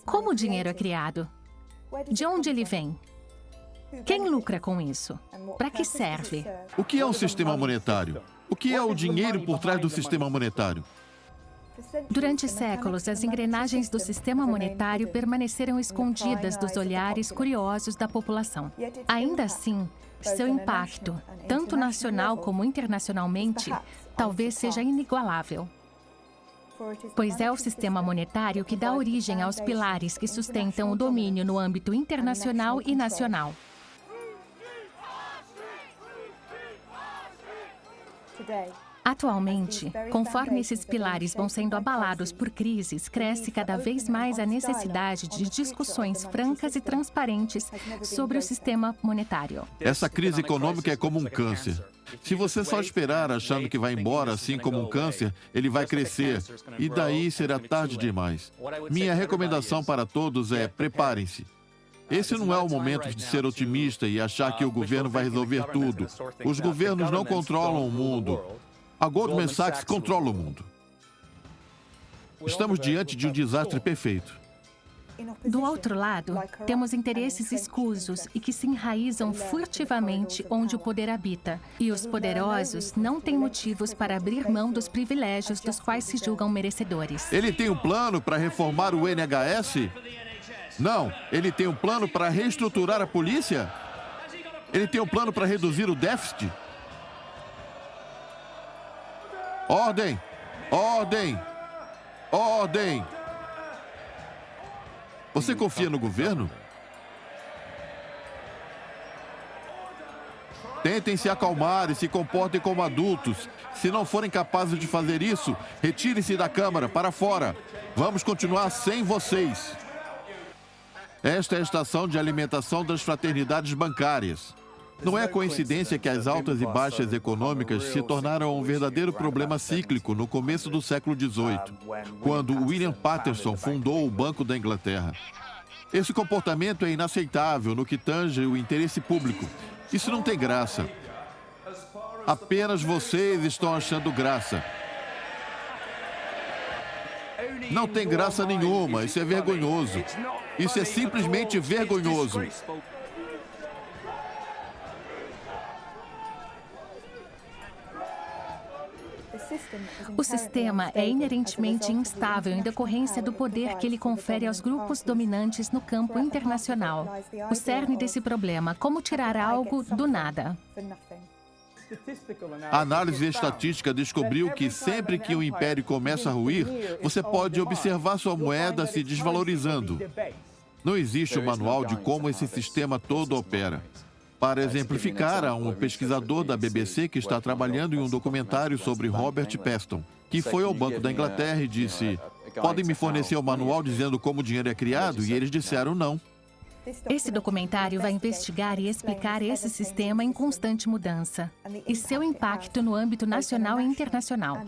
Como o dinheiro é criado? De onde ele vem? Quem lucra com isso? Para que serve? O que é um sistema monetário? O que é o dinheiro por trás do sistema monetário? Durante séculos, as engrenagens do sistema monetário permaneceram escondidas dos olhares curiosos da população. Ainda assim, seu impacto, tanto nacional como internacionalmente, talvez seja inigualável. Pois é o sistema monetário que dá origem aos pilares que sustentam o domínio no âmbito internacional e nacional. Atualmente, conforme esses pilares vão sendo abalados por crises, cresce cada vez mais a necessidade de discussões francas e transparentes sobre o sistema monetário. Essa crise econômica é como um câncer. Se você só esperar achando que vai embora assim como um câncer, ele vai crescer e daí será tarde demais. Minha recomendação para todos é: preparem-se. Esse não é o momento de ser otimista e achar que o governo vai resolver tudo. Os governos não controlam o mundo. A Goldman Sachs controla o mundo. Estamos diante de um desastre perfeito. Do outro lado, temos interesses escusos e que se enraizam furtivamente onde o poder habita. E os poderosos não têm motivos para abrir mão dos privilégios dos quais se julgam merecedores. Ele tem um plano para reformar o NHS? Não. Ele tem um plano para reestruturar a polícia? Ele tem um plano para reduzir o déficit? Ordem! Ordem! Ordem! Você confia no governo? Tentem se acalmar e se comportem como adultos. Se não forem capazes de fazer isso, retirem-se da Câmara, para fora. Vamos continuar sem vocês. Esta é a estação de alimentação das fraternidades bancárias. Não é coincidência que as altas e baixas econômicas se tornaram um verdadeiro problema cíclico no começo do século XVIII, quando William Paterson fundou o Banco da Inglaterra. Esse comportamento é inaceitável no que tange o interesse público. Isso não tem graça. Apenas vocês estão achando graça. Não tem graça nenhuma, isso é vergonhoso. Isso é simplesmente vergonhoso. O sistema é inerentemente instável em decorrência do poder que ele confere aos grupos dominantes no campo internacional. O cerne desse problema: como tirar algo do nada. A análise estatística descobriu que sempre que o império começa a ruir, você pode observar sua moeda se desvalorizando. Não existe um manual de como esse sistema todo opera. Para exemplificar, há um pesquisador da BBC que está trabalhando em um documentário sobre Robert Peston, que foi ao Banco da Inglaterra e disse: podem me fornecer o manual dizendo como o dinheiro é criado? E eles disseram não. Esse documentário vai investigar e explicar esse sistema em constante mudança e seu impacto no âmbito nacional e internacional.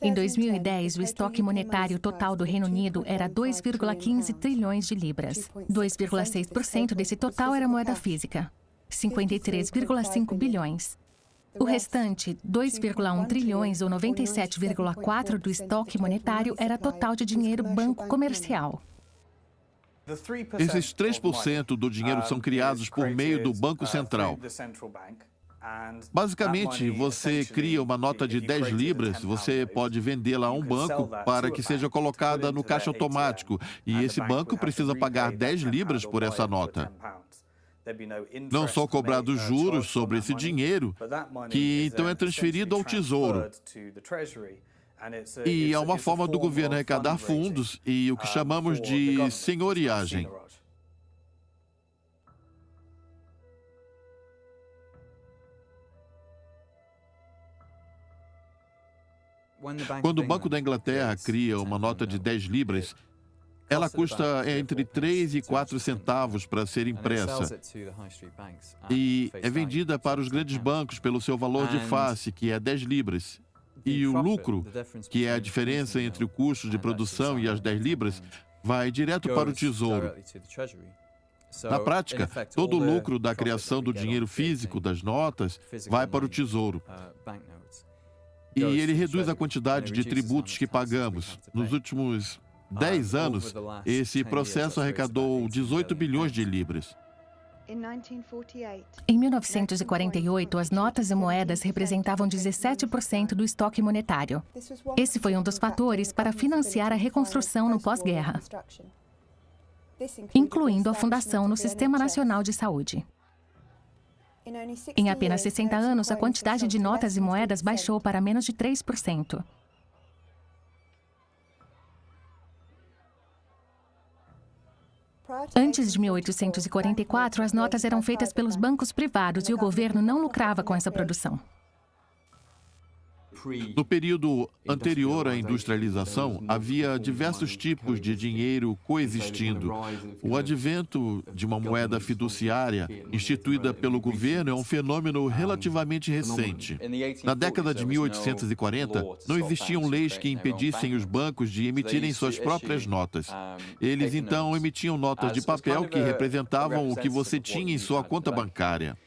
Em 2010, o estoque monetário total do Reino Unido era 2,15 trilhões de libras. 2,6% desse total era moeda física, 53,5 bilhões. O restante, 2,1 trilhões ou 97,4% do estoque monetário era total de dinheiro banco comercial. Esses 3% do dinheiro são criados por meio do Banco Central. Basicamente, você cria uma nota de 10 libras, você pode vendê-la a um banco para que seja colocada no caixa automático, e esse banco precisa pagar 10 libras por essa nota. Não são cobrados juros sobre esse dinheiro, que então é transferido ao Tesouro. E é uma forma do governo arrecadar fundos e o que chamamos de senhoriagem. Quando o Banco da Inglaterra cria uma nota de 10 libras, ela custa entre 3 e 4 centavos para ser impressa e é vendida para os grandes bancos pelo seu valor de face, que é 10 libras. E o lucro, que é a diferença entre o custo de produção e as 10 libras, vai direto para o Tesouro. Na prática, todo o lucro da criação do dinheiro físico das notas vai para o Tesouro. E ele reduz a quantidade de tributos que pagamos. Nos últimos 10 anos, esse processo arrecadou 18 bilhões de libras. Em 1948, as notas e moedas representavam 17% do estoque monetário. Esse foi um dos fatores para financiar a reconstrução no pós-guerra, incluindo a fundação no Sistema Nacional de Saúde. Em apenas 60 anos, a quantidade de notas e moedas baixou para menos de 3%. Antes de 1844, as notas eram feitas pelos bancos privados e o governo não lucrava com essa produção. No período anterior à industrialização, havia diversos tipos de dinheiro coexistindo. O advento de uma moeda fiduciária, instituída pelo governo, é um fenômeno relativamente recente. Na década de 1840, não existiam leis que impedissem os bancos de emitirem suas próprias notas. Eles, então, emitiam notas de papel que representavam o que você tinha em sua conta bancária.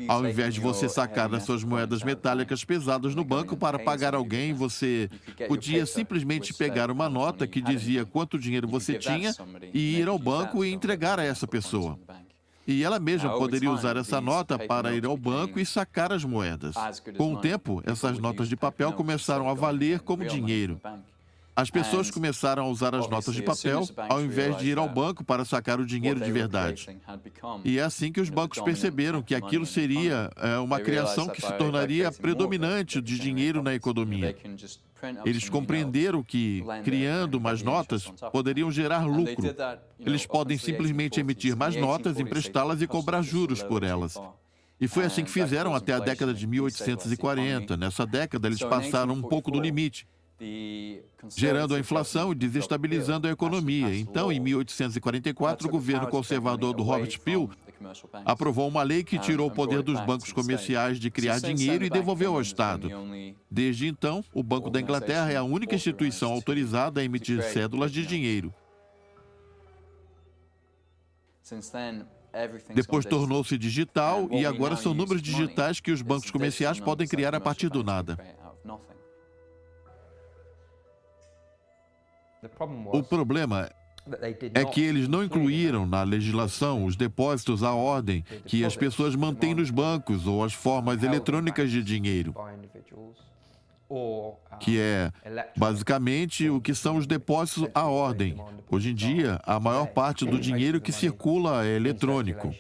Ao invés de você sacar as suas moedas metálicas pesadas no banco para pagar alguém, você podia simplesmente pegar uma nota que dizia quanto dinheiro você tinha e ir ao banco e entregar a essa pessoa. E ela mesma poderia usar essa nota para ir ao banco e sacar as moedas. Com o tempo, essas notas de papel começaram a valer como dinheiro. As pessoas começaram a usar as notas de papel ao invés de ir ao banco para sacar o dinheiro de verdade. E é assim que os bancos perceberam que aquilo seria uma criação que se tornaria predominante de dinheiro na economia. Eles compreenderam que, criando mais notas, poderiam gerar lucro. Eles podem simplesmente emitir mais notas, emprestá-las e cobrar juros por elas. E foi assim que fizeram até a década de 1840. Nessa década, eles passaram um pouco do limite, gerando a inflação e desestabilizando a economia. Então, em 1844, o governo conservador do Robert Peel aprovou uma lei que tirou o poder dos bancos comerciais de criar dinheiro e devolveu ao Estado. Desde então, o Banco da Inglaterra é a única instituição autorizada a emitir cédulas de dinheiro. Depois tornou-se digital e agora são números digitais que os bancos comerciais podem criar a partir do nada. O problema é que eles não incluíram na legislação os depósitos à ordem que as pessoas mantêm nos bancos ou as formas eletrônicas de dinheiro, que é basicamente o que são os depósitos à ordem. Hoje em dia, a maior parte do dinheiro que circula é eletrônico.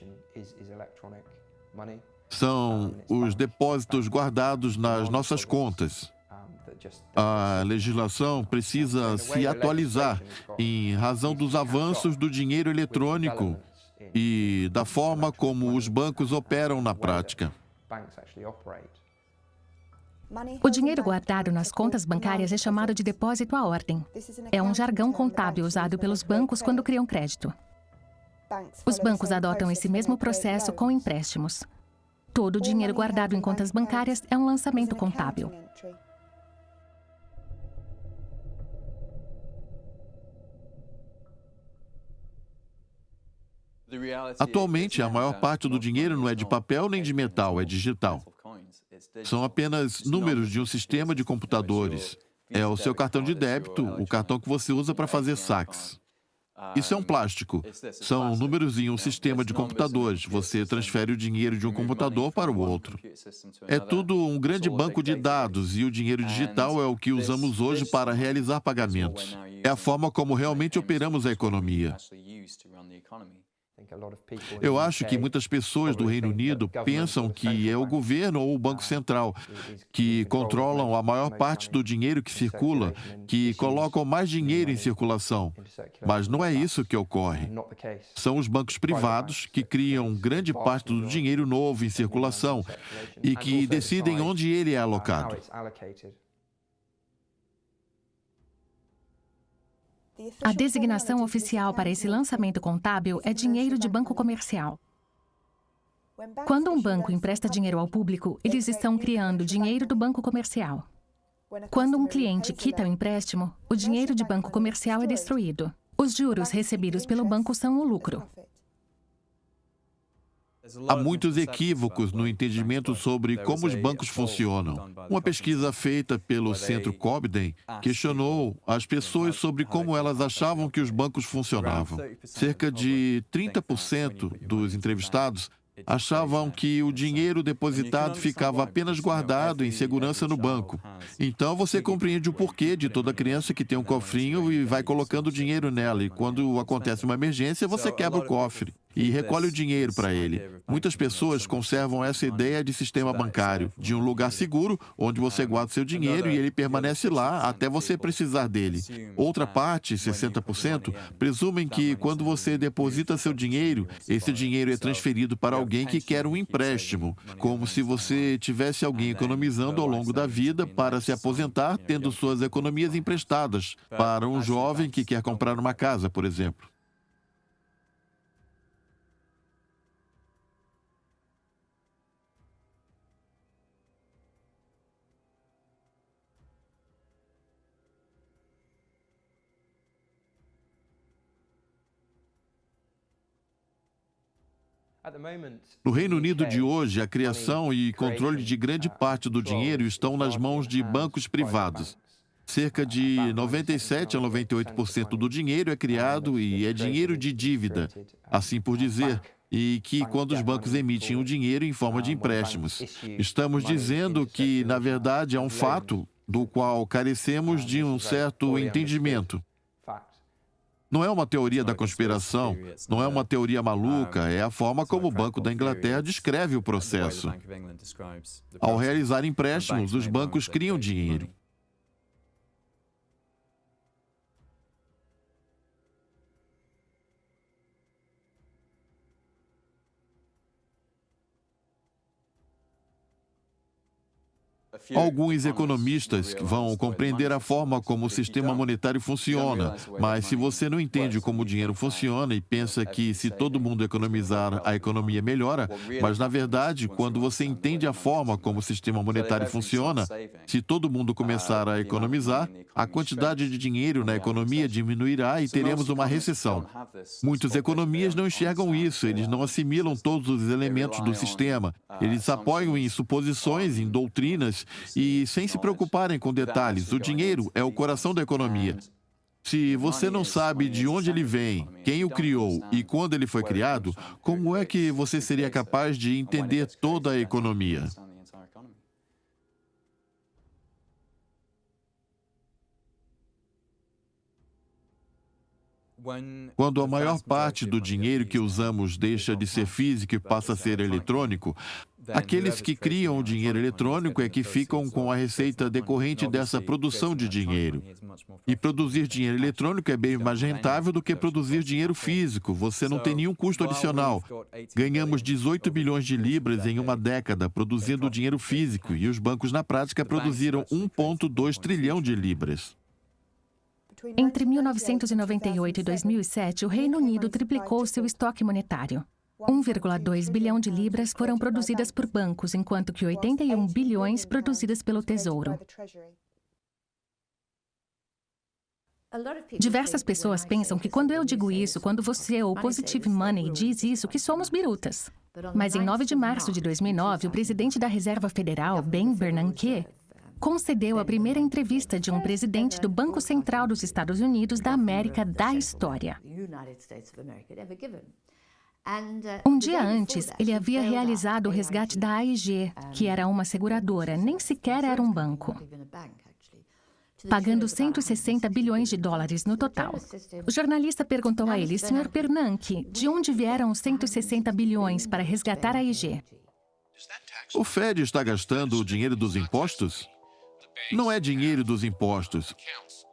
São os depósitos guardados nas nossas contas. A legislação precisa se atualizar em razão dos avanços do dinheiro eletrônico e da forma como os bancos operam na prática. O dinheiro guardado nas contas bancárias é chamado de depósito à ordem. É um jargão contábil usado pelos bancos quando criam crédito. Os bancos adotam esse mesmo processo com empréstimos. Todo o dinheiro guardado em contas bancárias é um lançamento contábil. Atualmente, a maior parte do dinheiro não é de papel nem de metal, é digital. São apenas números de um sistema de computadores. É o seu cartão de débito, o cartão que você usa para fazer saques. Isso é um plástico. São números em um sistema de computadores. Você transfere o dinheiro de um computador para o outro. É tudo um grande banco de dados e o dinheiro digital é o que usamos hoje para realizar pagamentos. É a forma como realmente operamos a economia. Eu acho que muitas pessoas do Reino Unido pensam que é o governo ou o Banco Central que controlam a maior parte do dinheiro que circula, que colocam mais dinheiro em circulação. Mas não é isso que ocorre. São os bancos privados que criam grande parte do dinheiro novo em circulação e que decidem onde ele é alocado. A designação oficial para esse lançamento contábil é dinheiro de banco comercial. Quando um banco empresta dinheiro ao público, eles estão criando dinheiro do banco comercial. Quando um cliente quita o empréstimo, o dinheiro de banco comercial é destruído. Os juros recebidos pelo banco são o lucro. Há muitos equívocos no entendimento sobre como os bancos funcionam. Uma pesquisa feita pelo Centro Cobden questionou as pessoas sobre como elas achavam que os bancos funcionavam. Cerca de 30% dos entrevistados achavam que o dinheiro depositado ficava apenas guardado em segurança no banco. Então você compreende o porquê de toda criança que tem um cofrinho e vai colocando dinheiro nela. E quando acontece uma emergência, você quebra o cofre e recolhe o dinheiro para ele. Muitas pessoas conservam essa ideia de sistema bancário, de um lugar seguro onde você guarda seu dinheiro e ele permanece lá até você precisar dele. Outra parte, 60%, presumem que quando você deposita seu dinheiro, esse dinheiro é transferido para alguém que quer um empréstimo, como se você tivesse alguém economizando ao longo da vida para se aposentar, tendo suas economias emprestadas para um jovem que quer comprar uma casa, por exemplo. No Reino Unido de hoje, a criação e controle de grande parte do dinheiro estão nas mãos de bancos privados. Cerca de 97 a 98% do dinheiro é criado e é dinheiro de dívida, assim por dizer, e que quando os bancos emitem o dinheiro em forma de empréstimos. Estamos dizendo que, na verdade, é um fato do qual carecemos de um certo entendimento. Não é uma teoria da conspiração, não é uma teoria maluca, é a forma como o Banco da Inglaterra descreve o processo. Ao realizar empréstimos, os bancos criam dinheiro. Alguns economistas vão compreender a forma como o sistema monetário funciona, mas se você não entende como o dinheiro funciona e pensa que se todo mundo economizar, a economia melhora, mas na verdade, quando você entende a forma como o sistema monetário funciona, se todo mundo começar a economizar, a quantidade de dinheiro na economia diminuirá e teremos uma recessão. Muitas economias não enxergam isso, eles não assimilam todos os elementos do sistema, eles apoiam em suposições, em doutrinas, e sem se preocuparem com detalhes. O dinheiro é o coração da economia. Se você não sabe de onde ele vem, quem o criou e quando ele foi criado, como é que você seria capaz de entender toda a economia? Quando a maior parte do dinheiro que usamos deixa de ser físico e passa a ser eletrônico, aqueles que criam o dinheiro eletrônico é que ficam com a receita decorrente dessa produção de dinheiro. E produzir dinheiro eletrônico é bem mais rentável do que produzir dinheiro físico. Você não tem nenhum custo adicional. Ganhamos 18 bilhões de libras em uma década produzindo dinheiro físico e os bancos, na prática, produziram 1,2 trilhão de libras. Entre 1998 e 2007, o Reino Unido triplicou seu estoque monetário. 1,2 bilhão de libras foram produzidas por bancos, enquanto que 81 bilhões produzidas pelo Tesouro. Diversas pessoas pensam que quando eu digo isso, quando você ou Positive Money diz isso, que somos birutas. Mas em 9 de março de 2009, o presidente da Reserva Federal, Ben Bernanke, concedeu a primeira entrevista de um presidente do Banco Central dos Estados Unidos da América da história. Um dia antes, ele havia realizado o resgate da AIG, que era uma seguradora, nem sequer era um banco, pagando 160 bilhões de dólares no total. O jornalista perguntou a ele: Sr. Bernanke, de onde vieram os 160 bilhões para resgatar a AIG? O Fed está gastando o dinheiro dos impostos? Não é dinheiro dos impostos.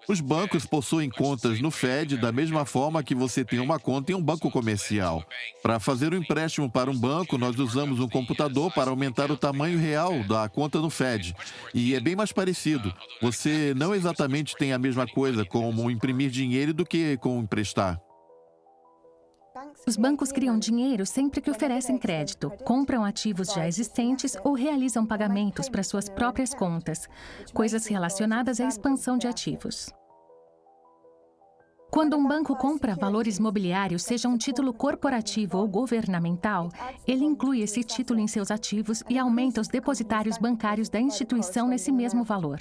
Os bancos possuem contas no Fed da mesma forma que você tem uma conta em um banco comercial. Para fazer um empréstimo para um banco, nós usamos um computador para aumentar o tamanho real da conta no Fed. E é bem mais parecido. Você não exatamente tem a mesma coisa como imprimir dinheiro do que com emprestar. Os bancos criam dinheiro sempre que oferecem crédito, compram ativos já existentes ou realizam pagamentos para suas próprias contas, coisas relacionadas à expansão de ativos. Quando um banco compra valores mobiliários, seja um título corporativo ou governamental, ele inclui esse título em seus ativos e aumenta os depositários bancários da instituição nesse mesmo valor.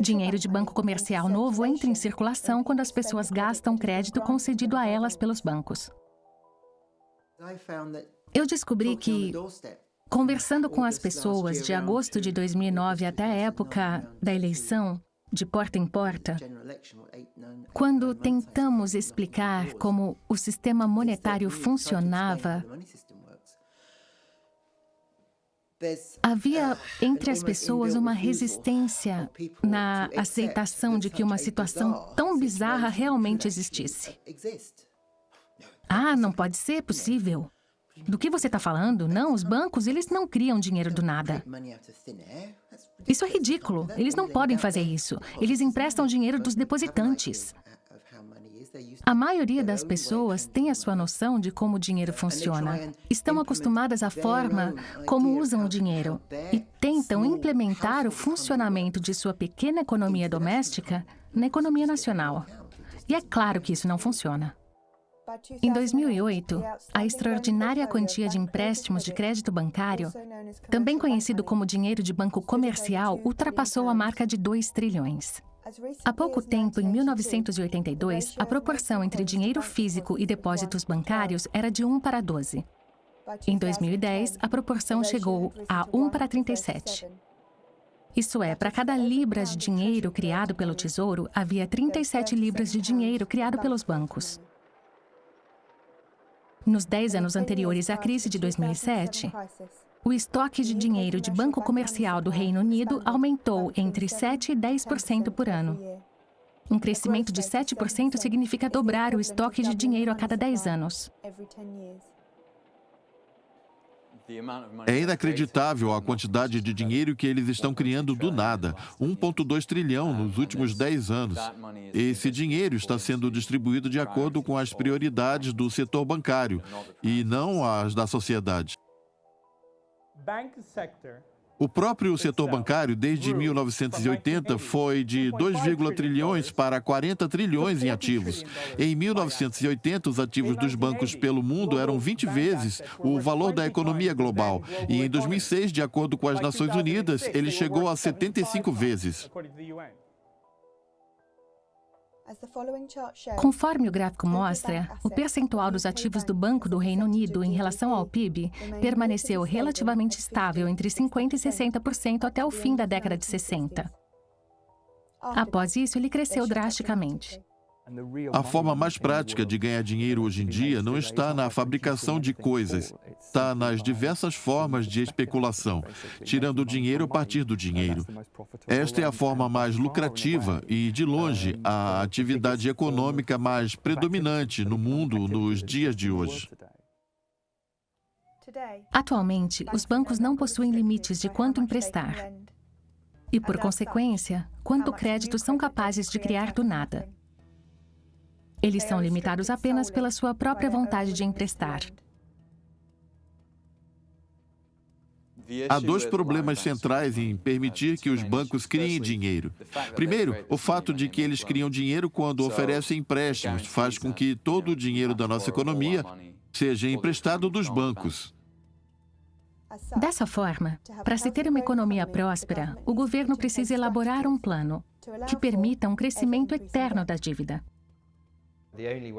Dinheiro de banco comercial novo entra em circulação quando as pessoas gastam crédito concedido a elas pelos bancos. Eu descobri que, conversando com as pessoas de agosto de 2009 até a época da eleição, de porta em porta, quando tentamos explicar como o sistema monetário funcionava, havia entre as pessoas uma resistência na aceitação de que uma situação tão bizarra realmente existisse. Ah, não pode ser possível. Do que você está falando? Não, os bancos, eles não criam dinheiro do nada. Isso é ridículo. Eles não podem fazer isso. Eles emprestam dinheiro dos depositantes. A maioria das pessoas tem a sua noção de como o dinheiro funciona. Estão acostumadas à forma como usam o dinheiro e tentam implementar o funcionamento de sua pequena economia doméstica na economia nacional. E é claro que isso não funciona. Em 2008, a extraordinária quantia de empréstimos de crédito bancário, também conhecido como dinheiro de banco comercial, ultrapassou a marca de 2 trilhões. Há pouco tempo, em 1982, a proporção entre dinheiro físico e depósitos bancários era de 1 para 12. Em 2010, a proporção chegou a 1 para 37. Isso é, para cada libra de dinheiro criado pelo Tesouro, havia 37 libras de dinheiro criado pelos bancos. Nos 10 anos anteriores à crise de 2007, o estoque de dinheiro de banco comercial do Reino Unido aumentou entre 7% e 10% por ano. Um crescimento de 7% significa dobrar o estoque de dinheiro a cada 10 anos. É inacreditável a quantidade de dinheiro que eles estão criando do nada, 1,2 trilhão nos últimos 10 anos. Esse dinheiro está sendo distribuído de acordo com as prioridades do setor bancário e não as da sociedade. O próprio setor bancário, desde 1980, foi de 2,1 trilhões para 40 trilhões em ativos. Em 1980, os ativos dos bancos pelo mundo eram 20 vezes o valor da economia global. E em 2006, de acordo com as Nações Unidas, ele chegou a 75 vezes. Conforme o gráfico mostra, o percentual dos ativos do Banco do Reino Unido em relação ao PIB permaneceu relativamente estável entre 50% e 60% até o fim da década de 60. Após isso, ele cresceu drasticamente. A forma mais prática de ganhar dinheiro hoje em dia não está na fabricação de coisas, está nas diversas formas de especulação, tirando o dinheiro a partir do dinheiro. Esta é a forma mais lucrativa e, de longe, a atividade econômica mais predominante no mundo nos dias de hoje. Atualmente, os bancos não possuem limites de quanto emprestar e, por consequência, quanto crédito são capazes de criar do nada. Eles são limitados apenas pela sua própria vontade de emprestar. Há 2 problemas centrais em permitir que os bancos criem dinheiro. Primeiro, o fato de que eles criam dinheiro quando oferecem empréstimos faz com que todo o dinheiro da nossa economia seja emprestado dos bancos. Dessa forma, para se ter uma economia próspera, o governo precisa elaborar um plano que permita um crescimento eterno da dívida.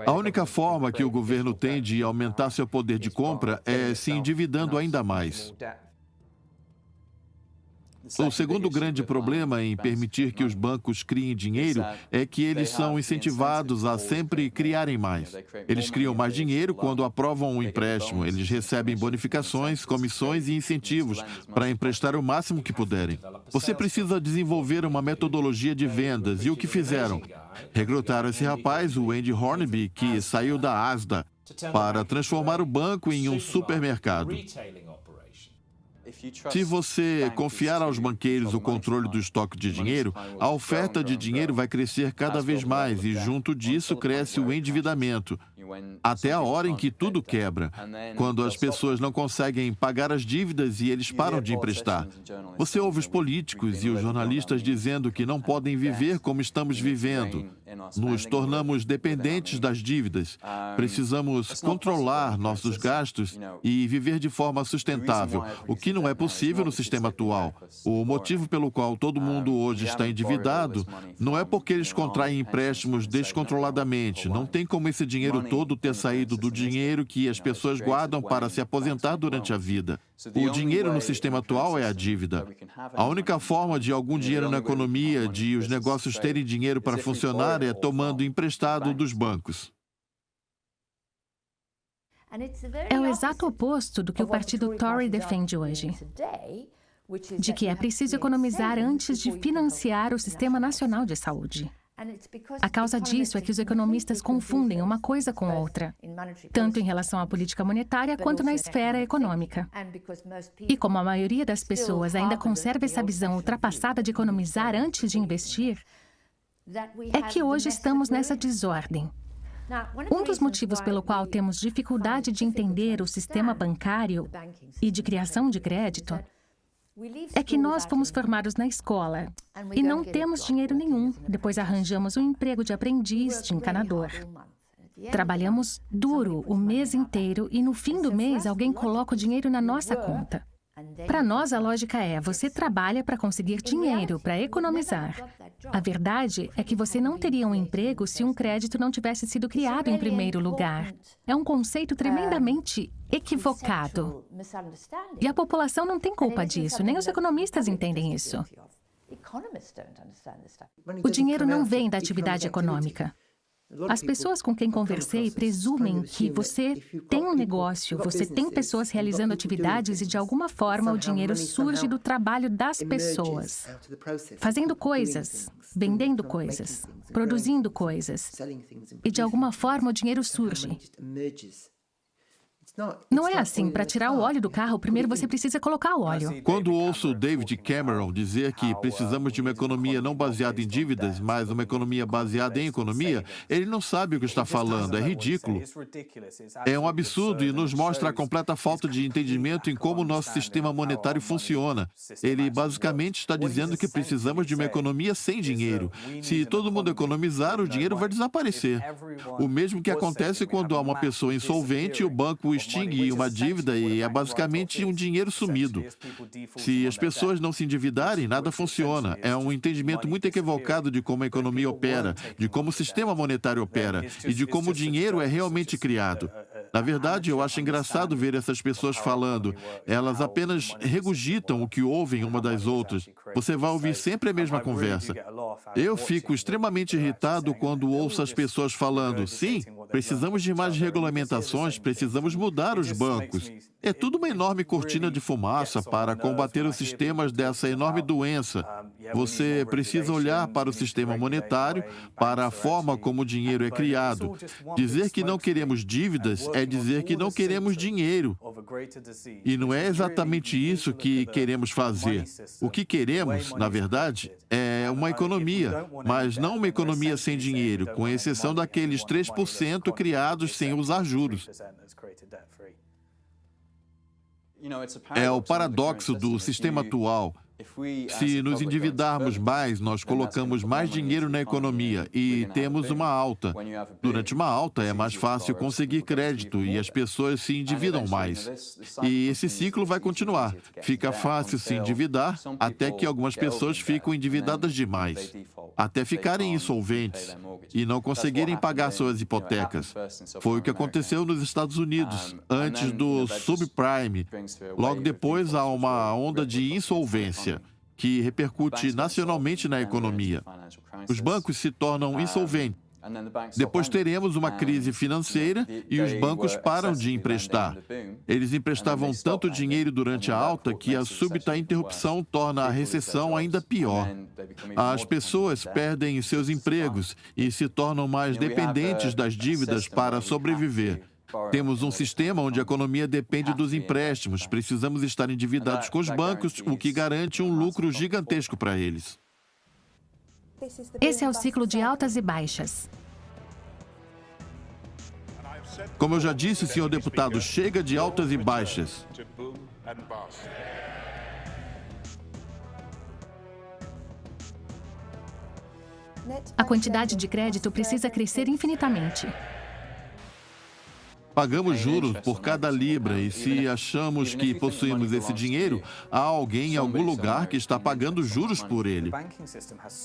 A única forma que o governo tem de aumentar seu poder de compra é se endividando ainda mais. O segundo grande problema em permitir que os bancos criem dinheiro é que eles são incentivados a sempre criarem mais. Eles criam mais dinheiro quando aprovam um empréstimo. Eles recebem bonificações, comissões e incentivos para emprestar o máximo que puderem. Você precisa desenvolver uma metodologia de vendas. E o que fizeram? Recrutaram esse rapaz, o Andy Hornby, que saiu da Asda, para transformar o banco em um supermercado. Se você confiar aos banqueiros o controle do estoque de dinheiro, a oferta de dinheiro vai crescer cada vez mais e, junto disso, cresce o endividamento, até a hora em que tudo quebra, quando as pessoas não conseguem pagar as dívidas e eles param de emprestar. Você ouve os políticos e os jornalistas dizendo que não podem viver como estamos vivendo. Nos tornamos dependentes das dívidas. Precisamos controlar nossos gastos e viver de forma sustentável, o que não é possível no sistema atual. O motivo pelo qual todo mundo hoje está endividado não é porque eles contraem empréstimos descontroladamente. Não tem como esse dinheiro todo ter saído do dinheiro que as pessoas guardam para se aposentar durante a vida. O dinheiro no sistema atual é a dívida. A única forma de algum dinheiro na economia, de os negócios terem dinheiro para funcionar, é tomando emprestado dos bancos. É o exato oposto do que o partido Tory defende hoje, de que é preciso economizar antes de financiar o Sistema Nacional de Saúde. A causa disso é que os economistas confundem uma coisa com outra, tanto em relação à política monetária quanto na esfera econômica. E como a maioria das pessoas ainda conserva essa visão ultrapassada de economizar antes de investir, é que hoje estamos nessa desordem. Um dos motivos pelo qual temos dificuldade de entender o sistema bancário e de criação de crédito é que nós fomos formados na escola e não temos dinheiro nenhum. Depois arranjamos um emprego de aprendiz, de encanador. Trabalhamos duro o mês inteiro e no fim do mês alguém coloca o dinheiro na nossa conta. Para nós, a lógica é: você trabalha para conseguir dinheiro, para economizar. A verdade é que você não teria um emprego se um crédito não tivesse sido criado em primeiro lugar. É um conceito tremendamente equivocado. E a população não tem culpa disso, nem os economistas entendem isso. O dinheiro não vem da atividade econômica. As pessoas com quem conversei presumem que você tem um negócio, você tem pessoas realizando atividades e, de alguma forma, o dinheiro surge do trabalho das pessoas. Fazendo coisas, vendendo coisas, produzindo coisas. E, de alguma forma, o dinheiro surge. Não é assim. Para tirar o óleo do carro, primeiro você precisa colocar o óleo. Quando ouço David Cameron dizer que precisamos de uma economia não baseada em dívidas, mas uma economia baseada em economia, ele não sabe o que está falando. É ridículo. É um absurdo e nos mostra a completa falta de entendimento em como o nosso sistema monetário funciona. Ele basicamente está dizendo que precisamos de uma economia sem dinheiro. Se todo mundo economizar, o dinheiro vai desaparecer. O mesmo que acontece quando há uma pessoa insolvente e o banco extingue uma dívida e é basicamente um dinheiro sumido. Se as pessoas não se endividarem, nada funciona. É um entendimento muito equivocado de como a economia opera, de como o sistema monetário opera e de como o dinheiro é realmente criado. Na verdade, eu acho engraçado ver essas pessoas falando. Elas apenas regurgitam o que ouvem uma das outras. Você vai ouvir sempre a mesma conversa. Eu fico extremamente irritado quando ouço as pessoas falando: sim, precisamos de mais regulamentações, precisamos mudar os bancos. É tudo uma enorme cortina de fumaça para combater os sistemas dessa enorme doença. Você precisa olhar para o sistema monetário, para a forma como o dinheiro é criado. Dizer que não queremos dívidas é dizer que não queremos dinheiro. E não é exatamente isso que queremos fazer. O que queremos, na verdade, é uma economia, mas não uma economia sem dinheiro, com exceção daqueles 3% criados sem usar juros. É o paradoxo do sistema atual. Se nos endividarmos mais, nós colocamos mais dinheiro na economia e temos uma alta. Durante uma alta, é mais fácil conseguir crédito e as pessoas se endividam mais. E esse ciclo vai continuar. Fica fácil se endividar até que algumas pessoas ficam endividadas demais, até ficarem insolventes e não conseguirem pagar suas hipotecas. Foi o que aconteceu nos Estados Unidos, antes do subprime. Logo depois, há uma onda de insolvência, que repercute nacionalmente na economia. Os bancos se tornam insolventes. Depois teremos uma crise financeira e os bancos param de emprestar. Eles emprestavam tanto dinheiro durante a alta que a súbita interrupção torna a recessão ainda pior. As pessoas perdem seus empregos e se tornam mais dependentes das dívidas para sobreviver. Temos um sistema onde a economia depende dos empréstimos. Precisamos estar endividados com os bancos, o que garante um lucro gigantesco para eles. Esse é o ciclo de altas e baixas. Como eu já disse, senhor deputado, chega de altas e baixas. A quantidade de crédito precisa crescer infinitamente. Pagamos juros por cada libra e se achamos que possuímos esse dinheiro, há alguém em algum lugar que está pagando juros por ele.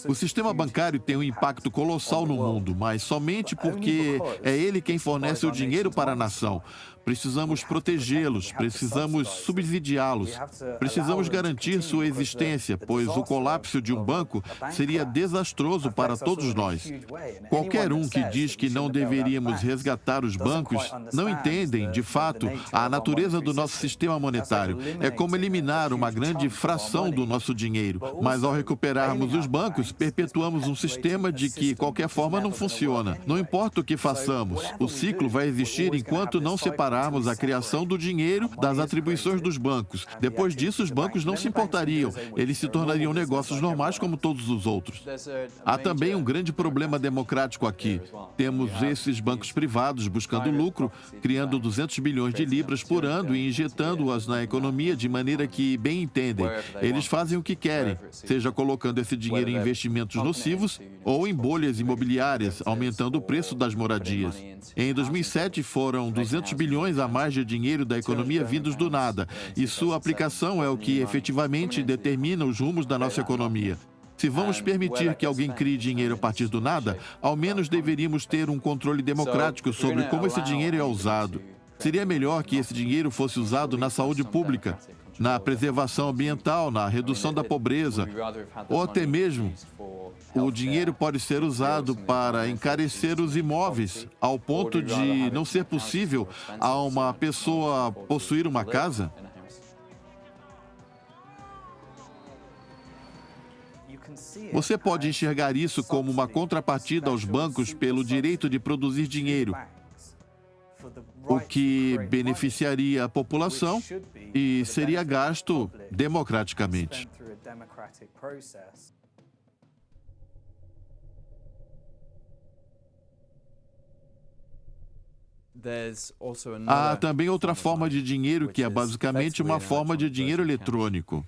O sistema bancário tem um impacto colossal no mundo, mas somente porque é ele quem fornece o dinheiro para a nação. Precisamos protegê-los, precisamos subsidiá-los, precisamos garantir sua existência, pois o colapso de um banco seria desastroso para todos nós. Qualquer um que diz que não deveríamos resgatar os bancos não entendem, de fato, a natureza do nosso sistema monetário. É como eliminar uma grande fração do nosso dinheiro, mas ao recuperarmos os bancos, perpetuamos um sistema de que qualquer forma não funciona. Não importa o que façamos, o ciclo vai existir enquanto não separarmos a criação do dinheiro das atribuições dos bancos. Depois disso, os bancos não se importariam. Eles se tornariam negócios normais como todos os outros. Há também um grande problema democrático aqui. Temos esses bancos privados buscando lucro, criando 200 bilhões de libras por ano e injetando-as na economia de maneira que bem entendem. Eles fazem o que querem, seja colocando esse dinheiro em investimentos nocivos ou em bolhas imobiliárias, aumentando o preço das moradias. Em 2007, foram 200 bilhões a mais de dinheiro da economia vindos do nada, e sua aplicação é o que efetivamente determina os rumos da nossa economia. Se vamos permitir que alguém crie dinheiro a partir do nada, ao menos deveríamos ter um controle democrático sobre como esse dinheiro é usado. Seria melhor que esse dinheiro fosse usado na saúde pública, na preservação ambiental, na redução da pobreza, ou até mesmo o dinheiro pode ser usado para encarecer os imóveis, ao ponto de não ser possível a uma pessoa possuir uma casa. Você pode enxergar isso como uma contrapartida aos bancos pelo direito de produzir dinheiro, o que beneficiaria a população e seria gasto democraticamente. Há também outra forma de dinheiro que é basicamente uma forma de dinheiro eletrônico.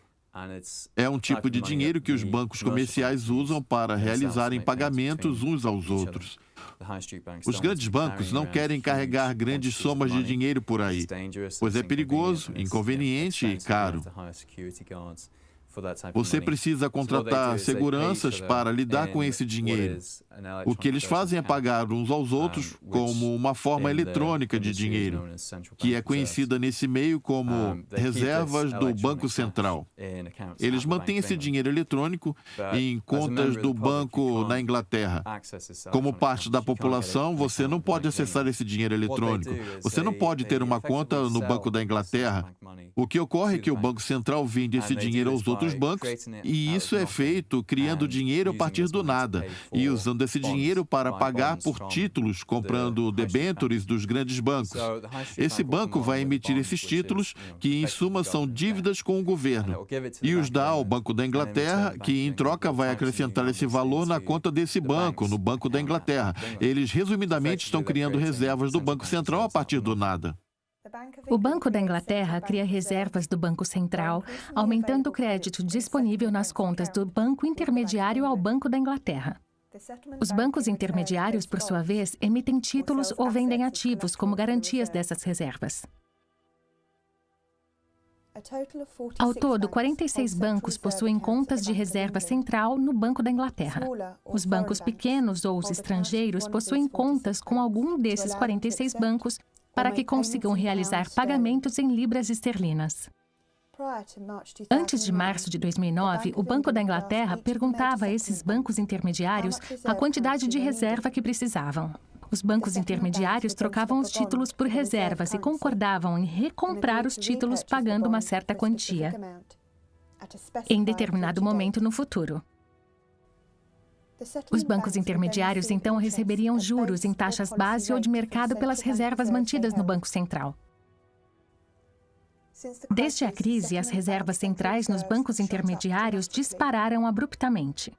É um tipo de dinheiro que os bancos comerciais usam para realizarem pagamentos uns aos outros. Os grandes bancos não querem carregar grandes somas de dinheiro por aí, pois é perigoso, inconveniente e caro. Você precisa contratar seguranças para lidar com esse dinheiro. O que eles fazem é pagar uns aos outros como uma forma eletrônica de dinheiro, que é conhecida nesse meio como reservas do Banco Central. Eles mantêm esse dinheiro eletrônico em contas do banco na Inglaterra. Como parte da população, você não pode acessar esse dinheiro eletrônico. Você não pode ter uma conta no Banco da Inglaterra. O que ocorre é que o Banco Central vende esse dinheiro aos outros bancos e isso é feito criando dinheiro a partir do nada e usando esse dinheiro para pagar por títulos, comprando debêntures dos grandes bancos. Esse banco vai emitir esses títulos, que em suma são dívidas com o governo, e os dá ao Banco da Inglaterra, que em troca vai acrescentar esse valor na conta desse banco, no Banco da Inglaterra. Eles resumidamente estão criando reservas do Banco Central a partir do nada. O Banco da Inglaterra cria reservas do Banco Central, aumentando o crédito disponível nas contas do banco intermediário ao Banco da Inglaterra. Os bancos intermediários, por sua vez, emitem títulos ou vendem ativos como garantias dessas reservas. Ao todo, 46 bancos possuem contas de reserva central no Banco da Inglaterra. Os bancos pequenos ou os estrangeiros possuem contas com algum desses 46 bancos para que consigam realizar pagamentos em libras esterlinas. Antes de março de 2009, o Banco da Inglaterra perguntava a esses bancos intermediários a quantidade de reserva que precisavam. Os bancos intermediários trocavam os títulos por reservas e concordavam em recomprar os títulos pagando uma certa quantia em determinado momento no futuro. Os bancos intermediários então receberiam juros em taxas base ou de mercado pelas reservas mantidas no Banco Central. Desde a crise, as reservas centrais nos bancos intermediários dispararam abruptamente.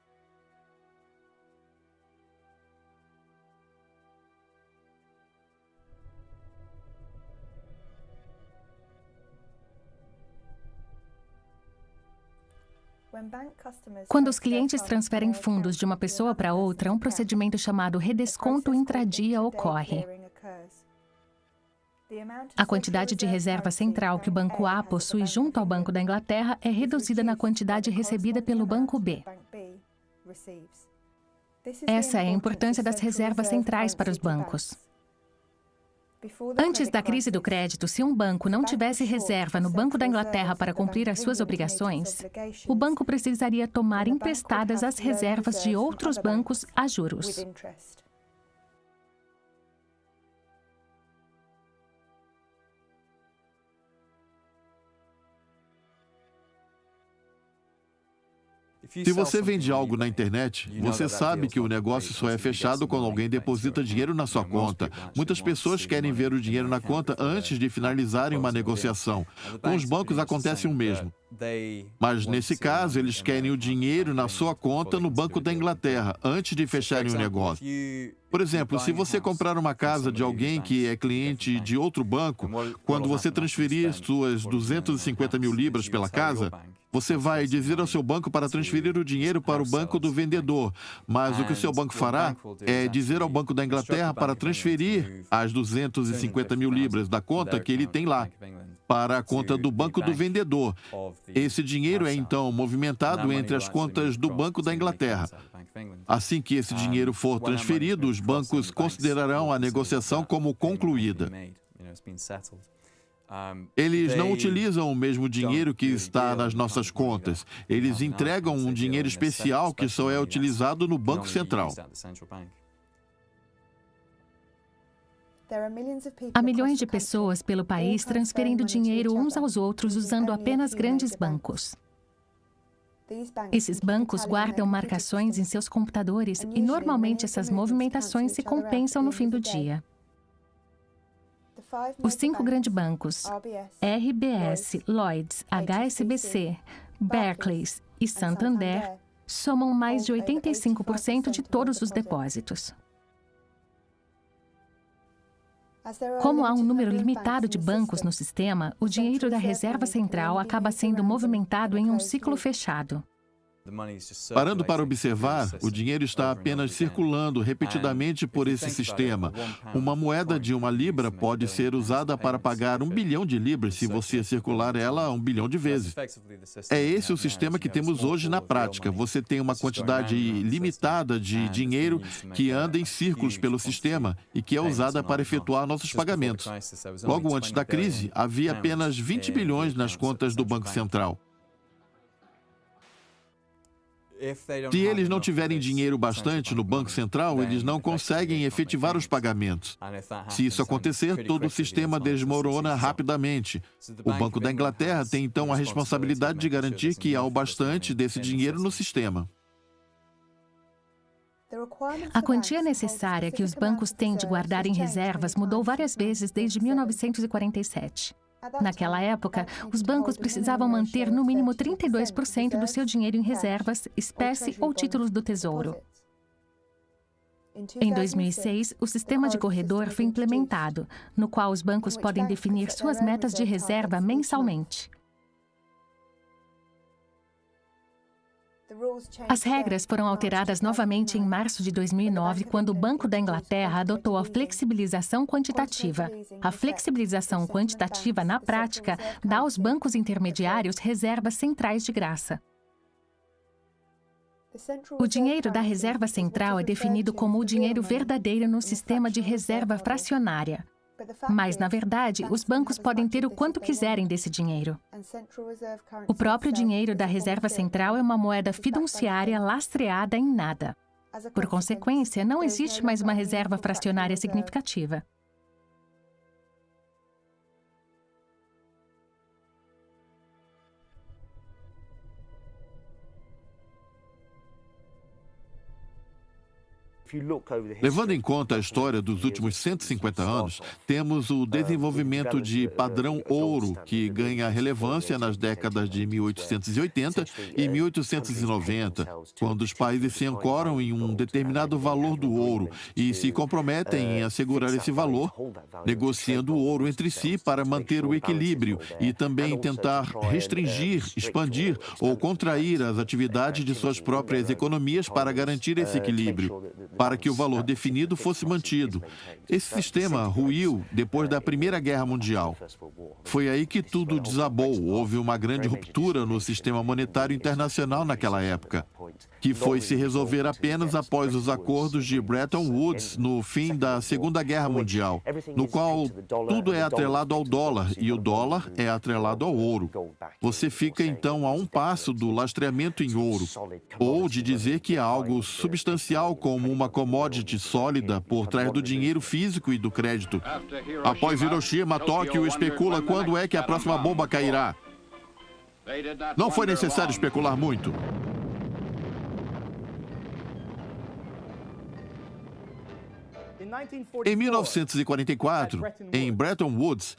Quando os clientes transferem fundos de uma pessoa para outra, um procedimento chamado redesconto intradia ocorre. A quantidade de reserva central que o Banco A possui junto ao Banco da Inglaterra é reduzida na quantidade recebida pelo Banco B. Essa é a importância das reservas centrais para os bancos. Antes da crise do crédito, se um banco não tivesse reserva no Banco da Inglaterra para cumprir as suas obrigações, o banco precisaria tomar emprestadas as reservas de outros bancos a juros. Se você vende algo na internet, você sabe que o negócio só é fechado quando alguém deposita dinheiro na sua conta. Muitas pessoas querem ver o dinheiro na conta antes de finalizarem uma negociação. Com os bancos acontece o mesmo. Mas, nesse caso, eles querem o dinheiro na sua conta no Banco da Inglaterra, antes de fecharem o negócio. Por exemplo, se você comprar uma casa de alguém que é cliente de outro banco, quando você transferir suas 250 mil libras pela casa, você vai dizer ao seu banco para transferir o dinheiro para o banco do vendedor, mas o que o seu banco fará é dizer ao Banco da Inglaterra para transferir as 250 mil libras da conta que ele tem lá para a conta do banco do vendedor. Esse dinheiro é então movimentado entre as contas do Banco da Inglaterra. Assim que esse dinheiro for transferido, os bancos considerarão a negociação como concluída. Eles não utilizam o mesmo dinheiro que está nas nossas contas. Eles entregam um dinheiro especial que só é utilizado no Banco Central. Há milhões de pessoas pelo país transferindo dinheiro uns aos outros usando apenas grandes bancos. Esses bancos guardam marcações em seus computadores e normalmente essas movimentações se compensam no fim do dia. Os 5 grandes bancos, RBS, Lloyds, HSBC, Barclays e Santander, somam mais de 85% de todos os depósitos. Como há um número limitado de bancos no sistema, o dinheiro da Reserva Central acaba sendo movimentado em um ciclo fechado. Parando para observar, o dinheiro está apenas circulando repetidamente por esse sistema. Uma moeda de 1 libra pode ser usada para pagar 1 bilhão de libras se você circular ela 1 bilhão de vezes. É esse o sistema que temos hoje na prática. Você tem uma quantidade limitada de dinheiro que anda em círculos pelo sistema e que é usada para efetuar nossos pagamentos. Logo antes da crise, havia apenas 20 bilhões nas contas do Banco Central. Se eles não tiverem dinheiro bastante no Banco Central, eles não conseguem efetivar os pagamentos. Se isso acontecer, todo o sistema desmorona rapidamente. O Banco da Inglaterra tem então a responsabilidade de garantir que há o bastante desse dinheiro no sistema. A quantia necessária que os bancos têm de guardar em reservas mudou várias vezes desde 1947. Naquela época, os bancos precisavam manter no mínimo 32% do seu dinheiro em reservas, espécie ou títulos do Tesouro. Em 2006, o sistema de corredor foi implementado, no qual os bancos podem definir suas metas de reserva mensalmente. As regras foram alteradas novamente em março de 2009, quando o Banco da Inglaterra adotou a flexibilização quantitativa. A flexibilização quantitativa, na prática, dá aos bancos intermediários reservas centrais de graça. O dinheiro da Reserva Central é definido como o dinheiro verdadeiro no sistema de reserva fracionária. Mas, na verdade, os bancos podem ter o quanto quiserem desse dinheiro. O próprio dinheiro da Reserva Central é uma moeda fiduciária lastreada em nada. Por consequência, não existe mais uma reserva fracionária significativa. Levando em conta a história dos últimos 150 anos, temos o desenvolvimento de padrão ouro, que ganha relevância nas décadas de 1880 e 1890, quando os países se ancoram em um determinado valor do ouro e se comprometem em assegurar esse valor, negociando o ouro entre si para manter o equilíbrio e também tentar restringir, expandir ou contrair as atividades de suas próprias economias para garantir esse equilíbrio, para que o valor definido fosse mantido. Esse sistema ruiu depois da Primeira Guerra Mundial. Foi aí que tudo desabou. Houve uma grande ruptura no sistema monetário internacional naquela época, que foi se resolver apenas após os acordos de Bretton Woods no fim da Segunda Guerra Mundial, no qual tudo é atrelado ao dólar e o dólar é atrelado ao ouro. Você fica então a um passo do lastreamento em ouro, ou de dizer que há algo substancial como uma commodity sólida por trás do dinheiro físico e do crédito. Após Hiroshima, Tóquio especula quando é que a próxima bomba cairá. Não foi necessário especular muito. Em 1944, em Bretton Woods,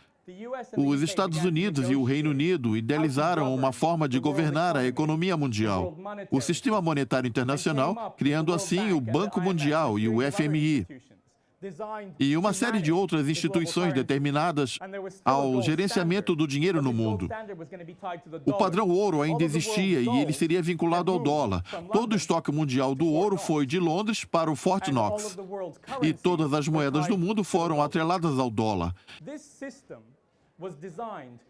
os Estados Unidos e o Reino Unido idealizaram uma forma de governar a economia mundial, o Sistema Monetário Internacional, criando assim o Banco Mundial e o FMI, e uma série de outras instituições determinadas ao gerenciamento do dinheiro no mundo. O padrão ouro ainda existia e ele seria vinculado ao dólar. Todo o estoque mundial do ouro foi de Londres para o Fort Knox, e todas as moedas do mundo foram atreladas ao dólar.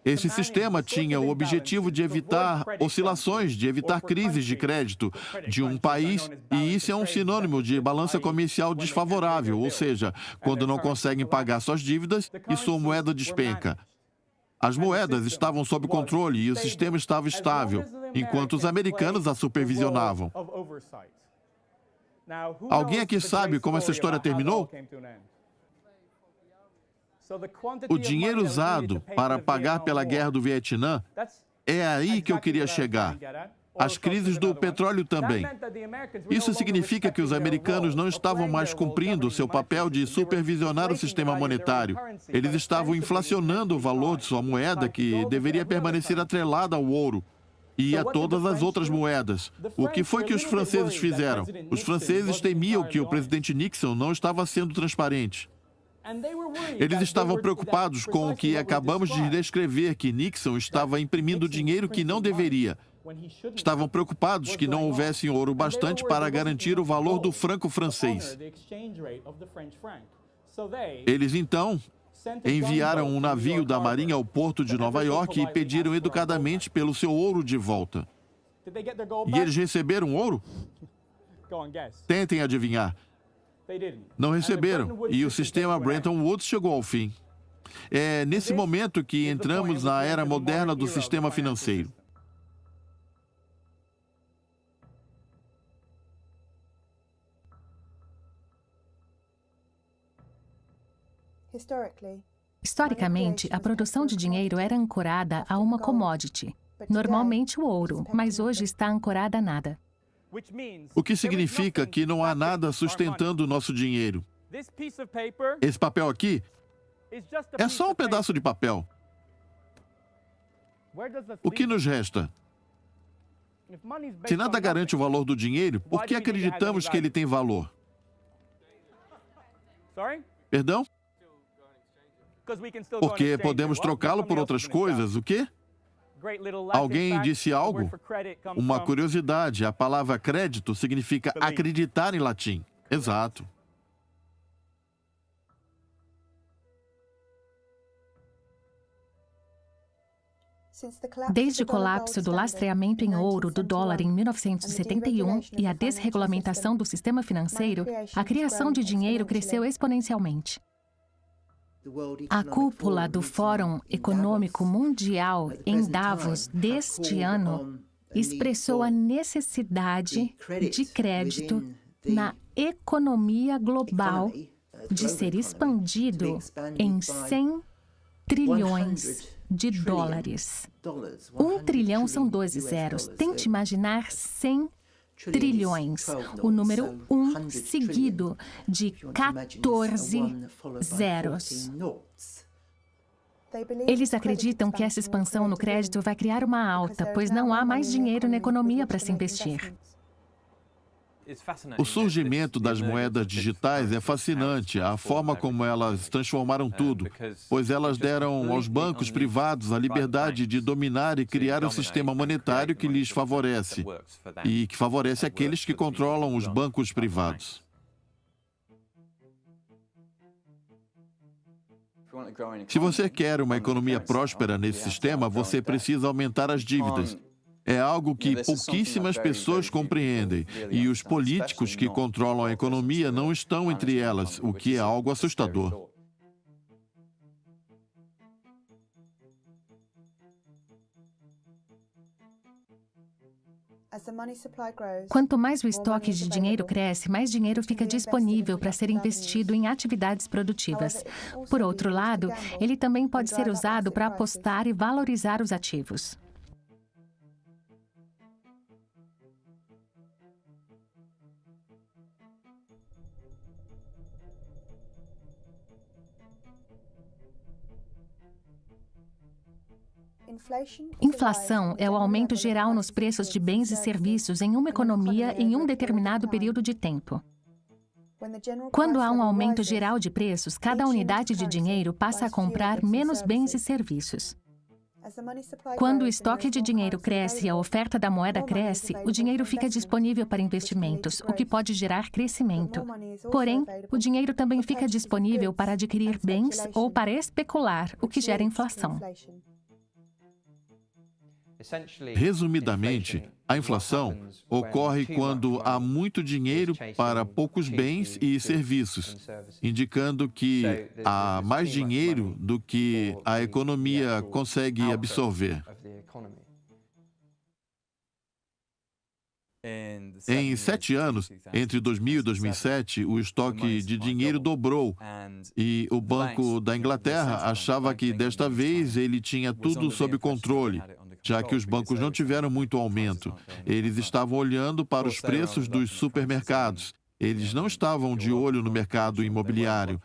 Esse sistema tinha o objetivo de evitar oscilações, de evitar crises de crédito de um país, e isso é um sinônimo de balança comercial desfavorável, ou seja, quando não conseguem pagar suas dívidas e sua moeda despenca. As moedas estavam sob controle e o sistema estava estável, enquanto os americanos a supervisionavam. Alguém aqui sabe como essa história terminou? O dinheiro usado para pagar pela guerra do Vietnã, é aí que eu queria chegar. As crises do petróleo também. Isso significa que os americanos não estavam mais cumprindo seu papel de supervisionar o sistema monetário. Eles estavam inflacionando o valor de sua moeda, que deveria permanecer atrelada ao ouro e a todas as outras moedas. O que foi que os franceses fizeram? Os franceses temiam que o presidente Nixon não estava sendo transparente. Eles estavam preocupados com o que acabamos de descrever, que Nixon estava imprimindo dinheiro que não deveria. Estavam preocupados que não houvesse ouro bastante para garantir o valor do franco francês. Eles, então, enviaram um navio da Marinha ao porto de Nova York e pediram educadamente pelo seu ouro de volta. E eles receberam ouro? Tentem adivinhar. Não receberam, e o sistema Bretton Woods chegou ao fim. É nesse momento que entramos na era moderna do sistema financeiro. Historicamente, a produção de dinheiro era ancorada a uma commodity, normalmente o ouro, mas hoje está ancorada a nada. O que significa que não há nada sustentando o nosso dinheiro. Esse papel aqui é só um pedaço de papel. O que nos resta? Se nada garante o valor do dinheiro, por que acreditamos que ele tem valor? Perdão? Porque podemos trocá-lo por outras coisas, o quê? Alguém disse algo? Uma curiosidade, a palavra crédito significa acreditar em latim. Exato. Desde o colapso do lastreamento em ouro do dólar em 1971 e a desregulamentação do sistema financeiro, a criação de dinheiro cresceu exponencialmente. A cúpula do Fórum Econômico Mundial em Davos deste ano expressou a necessidade de crédito na economia global de ser expandido em 100 trilhões de dólares. 1 trilhão são 12 zeros. Tente imaginar 100 trilhões, o número 1 seguido de 14 zeros. Eles acreditam que essa expansão no crédito vai criar uma alta, pois não há mais dinheiro na economia para se investir. O surgimento das moedas digitais é fascinante, a forma como elas transformaram tudo, pois elas deram aos bancos privados a liberdade de dominar e criar um sistema monetário que lhes favorece, e que favorece aqueles que controlam os bancos privados. Se você quer uma economia próspera nesse sistema, você precisa aumentar as dívidas. É algo que pouquíssimas pessoas compreendem, e os políticos que controlam a economia não estão entre elas, o que é algo assustador. Quanto mais o estoque de dinheiro cresce, mais dinheiro fica disponível para ser investido em atividades produtivas. Por outro lado, ele também pode ser usado para apostar e valorizar os ativos. Inflação é o aumento geral nos preços de bens e serviços em uma economia em um determinado período de tempo. Quando há um aumento geral de preços, cada unidade de dinheiro passa a comprar menos bens e serviços. Quando o estoque de dinheiro cresce e a oferta da moeda cresce, o dinheiro fica disponível para investimentos, o que pode gerar crescimento. Porém, o dinheiro também fica disponível para adquirir bens ou para especular, o que gera inflação. Resumidamente, a inflação ocorre quando há muito dinheiro para poucos bens e serviços, indicando que há mais dinheiro do que a economia consegue absorver. Em 7 anos, entre 2000 e 2007, o estoque de dinheiro dobrou e o Banco da Inglaterra achava que desta vez ele tinha tudo sob controle, já que os bancos não tiveram muito aumento. Eles estavam olhando para os preços dos supermercados. Eles não estavam de olho no mercado imobiliário.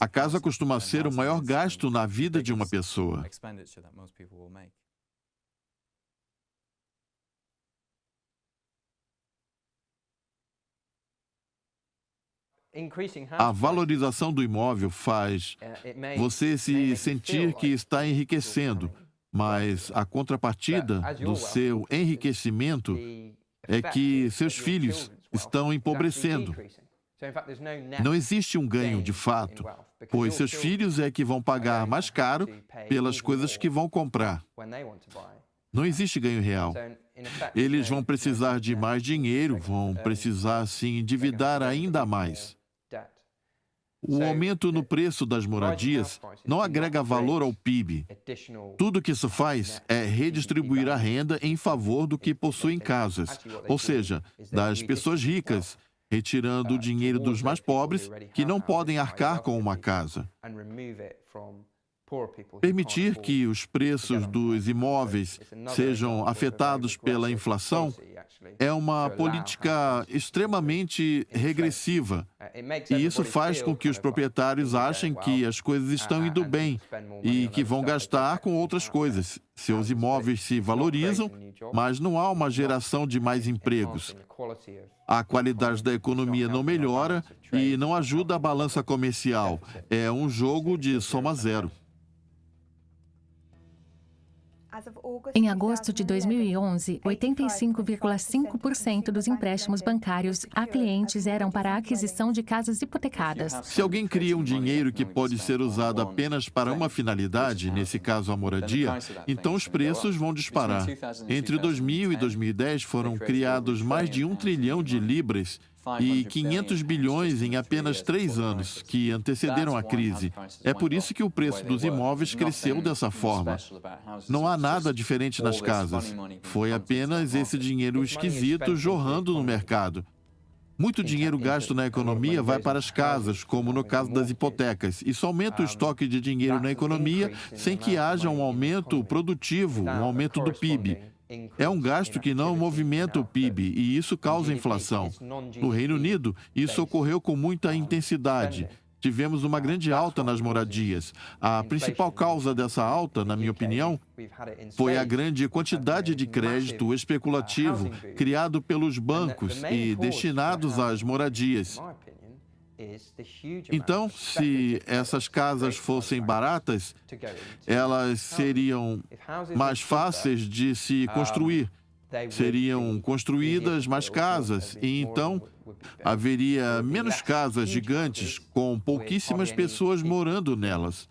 A casa costuma ser o maior gasto na vida de uma pessoa. A valorização do imóvel faz você se sentir que está enriquecendo, mas a contrapartida do seu enriquecimento é que seus filhos estão empobrecendo. Não existe um ganho de fato, pois seus filhos é que vão pagar mais caro pelas coisas que vão comprar. Não existe ganho real. Eles vão precisar de mais dinheiro, vão precisar se endividar ainda mais. O aumento no preço das moradias não agrega valor ao PIB. Tudo que isso faz é redistribuir a renda em favor do que possuem casas, ou seja, das pessoas ricas, retirando o dinheiro dos mais pobres que não podem arcar com uma casa. Permitir que os preços dos imóveis sejam afetados pela inflação é uma política extremamente regressiva, e isso faz com que os proprietários achem que as coisas estão indo bem e que vão gastar com outras coisas. Seus imóveis se valorizam, mas não há uma geração de mais empregos. A qualidade da economia não melhora e não ajuda a balança comercial. É um jogo de soma zero. Em agosto de 2011, 85,5% dos empréstimos bancários a clientes eram para a aquisição de casas hipotecadas. Se alguém cria um dinheiro que pode ser usado apenas para uma finalidade, nesse caso a moradia, então os preços vão disparar. Entre 2000 e 2010 foram criados mais de 1 trilhão de libras e 500 bilhões em apenas 3 anos, que antecederam a crise. É por isso que o preço dos imóveis cresceu dessa forma. Não há nada diferente nas casas. Foi apenas esse dinheiro esquisito jorrando no mercado. Muito dinheiro gasto na economia vai para as casas, como no caso das hipotecas. Isso aumenta o estoque de dinheiro na economia sem que haja um aumento produtivo, um aumento do PIB. É um gasto que não movimenta o PIB e isso causa inflação. No Reino Unido, isso ocorreu com muita intensidade. Tivemos uma grande alta nas moradias. A principal causa dessa alta, na minha opinião, foi a grande quantidade de crédito especulativo criado pelos bancos e destinados às moradias. Então, se essas casas fossem baratas, elas seriam mais fáceis de se construir. Seriam construídas mais casas e então haveria menos casas gigantes com pouquíssimas pessoas morando nelas.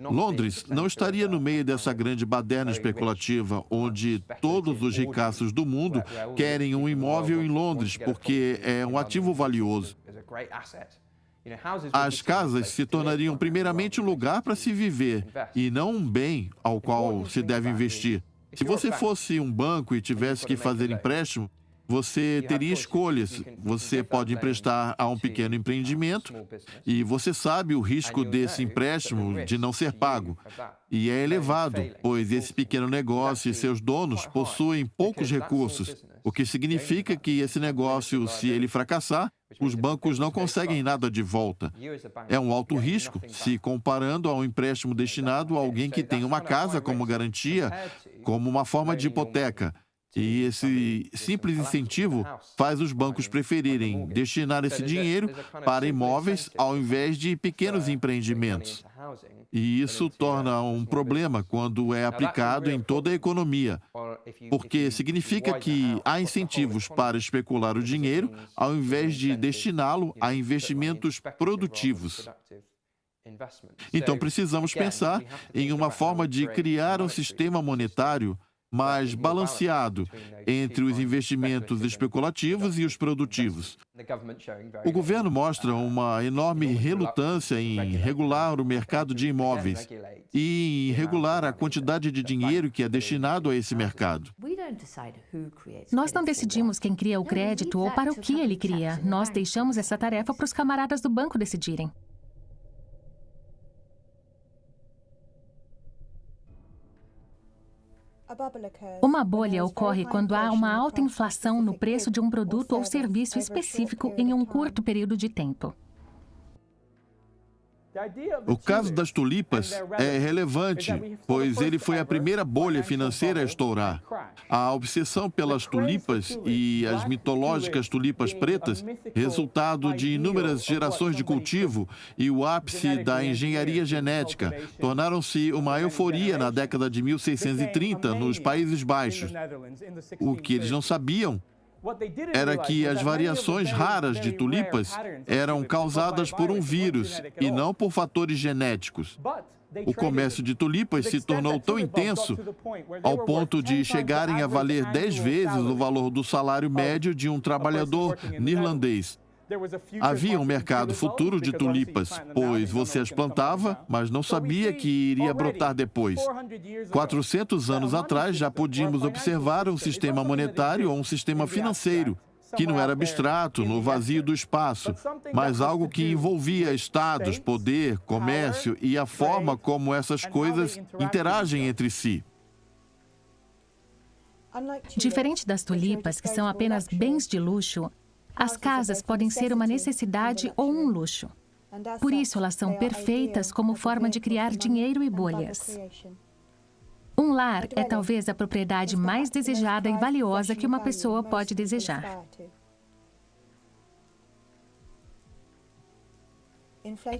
Londres não estaria no meio dessa grande baderna especulativa, onde todos os ricaços do mundo querem um imóvel em Londres, porque é um ativo valioso. As casas se tornariam primeiramente um lugar para se viver, e não um bem ao qual se deve investir. Se você fosse um banco e tivesse que fazer empréstimo, você teria escolhas. Você pode emprestar a um pequeno empreendimento e você sabe o risco desse empréstimo de não ser pago. E é elevado, pois esse pequeno negócio e seus donos possuem poucos recursos, o que significa que esse negócio, se ele fracassar, os bancos não conseguem nada de volta. É um alto risco, se comparando a um empréstimo destinado a alguém que tem uma casa como garantia, como uma forma de hipoteca. E esse simples incentivo faz os bancos preferirem destinar esse dinheiro para imóveis ao invés de pequenos empreendimentos. E isso torna um problema quando é aplicado em toda a economia, porque significa que há incentivos para especular o dinheiro ao invés de destiná-lo a investimentos produtivos. Então, precisamos pensar em uma forma de criar um sistema monetário mais balanceado entre os investimentos especulativos e os produtivos. O governo mostra uma enorme relutância em regular o mercado de imóveis e em regular a quantidade de dinheiro que é destinado a esse mercado. Nós não decidimos quem cria o crédito ou para o que ele cria. Nós deixamos essa tarefa para os camaradas do banco decidirem. Uma bolha ocorre quando há uma alta inflação no preço de um produto ou serviço específico em um curto período de tempo. O caso das tulipas é relevante, pois ele foi a primeira bolha financeira a estourar. A obsessão pelas tulipas e as mitológicas tulipas pretas, resultado de inúmeras gerações de cultivo e o ápice da engenharia genética, tornaram-se uma euforia na década de 1630 nos Países Baixos. O que eles não sabiam era que as variações raras de tulipas eram causadas por um vírus e não por fatores genéticos. O comércio de tulipas se tornou tão intenso ao ponto de chegarem a valer 10 vezes o valor do salário médio de um trabalhador neerlandês. Havia um mercado futuro de tulipas, pois você as plantava, mas não sabia que iria brotar depois. 400 anos atrás, já podíamos observar um sistema monetário ou um sistema financeiro, que não era abstrato, no vazio do espaço, mas algo que envolvia estados, poder, comércio e a forma como essas coisas interagem entre si. Diferente das tulipas, que são apenas bens de luxo, as casas podem ser uma necessidade ou um luxo. Por isso, elas são perfeitas como forma de criar dinheiro e bolhas. Um lar é talvez a propriedade mais desejada e valiosa que uma pessoa pode desejar.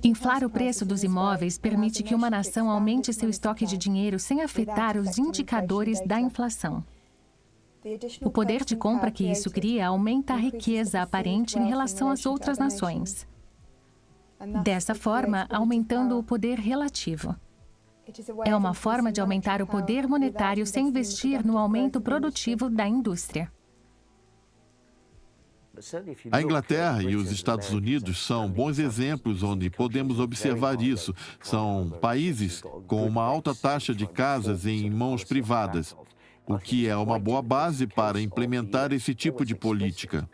Inflar o preço dos imóveis permite que uma nação aumente seu estoque de dinheiro sem afetar os indicadores da inflação. O poder de compra que isso cria aumenta a riqueza aparente em relação às outras nações. Dessa forma, aumentando o poder relativo. É uma forma de aumentar o poder monetário sem investir no aumento produtivo da indústria. A Inglaterra e os Estados Unidos são bons exemplos onde podemos observar isso. São países com uma alta taxa de casas em mãos privadas, o que é uma boa base para implementar esse tipo de política.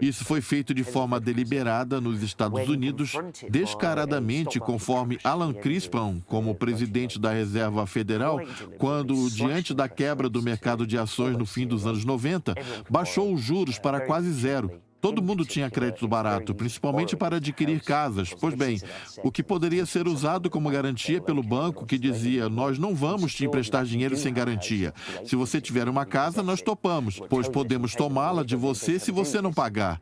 Isso foi feito de forma deliberada nos Estados Unidos, descaradamente, conforme Alan Greenspan, como presidente da Reserva Federal, quando, diante da quebra do mercado de ações no fim dos anos 90, baixou os juros para quase zero. Todo mundo tinha crédito barato, principalmente para adquirir casas. Pois bem, o que poderia ser usado como garantia pelo banco que dizia: nós não vamos te emprestar dinheiro sem garantia. Se você tiver uma casa, nós topamos, pois podemos tomá-la de você se você não pagar.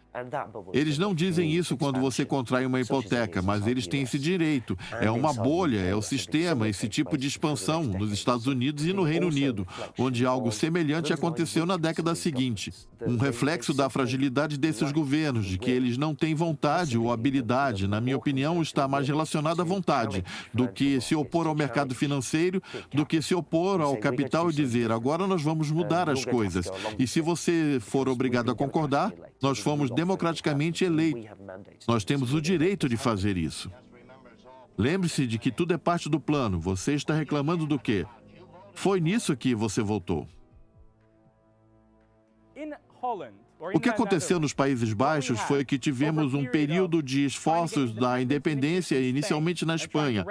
Eles não dizem isso quando você contrai uma hipoteca, mas eles têm esse direito. É uma bolha, é o sistema, esse tipo de expansão nos Estados Unidos e no Reino Unido, onde algo semelhante aconteceu na década seguinte. Um reflexo da fragilidade desses governos, de que eles não têm vontade ou habilidade, na minha opinião, está mais relacionado à vontade do que se opor ao mercado financeiro, do que se opor ao capital e dizer: agora nós vamos mudar as coisas. E se você for obrigado a concordar, nós fomos democraticamente eleitos. Nós temos o direito de fazer isso. Lembre-se de que tudo é parte do plano. Você está reclamando do quê? Foi nisso que você votou. O que aconteceu nos Países Baixos foi que tivemos um período de esforços da independência, inicialmente na Espanha,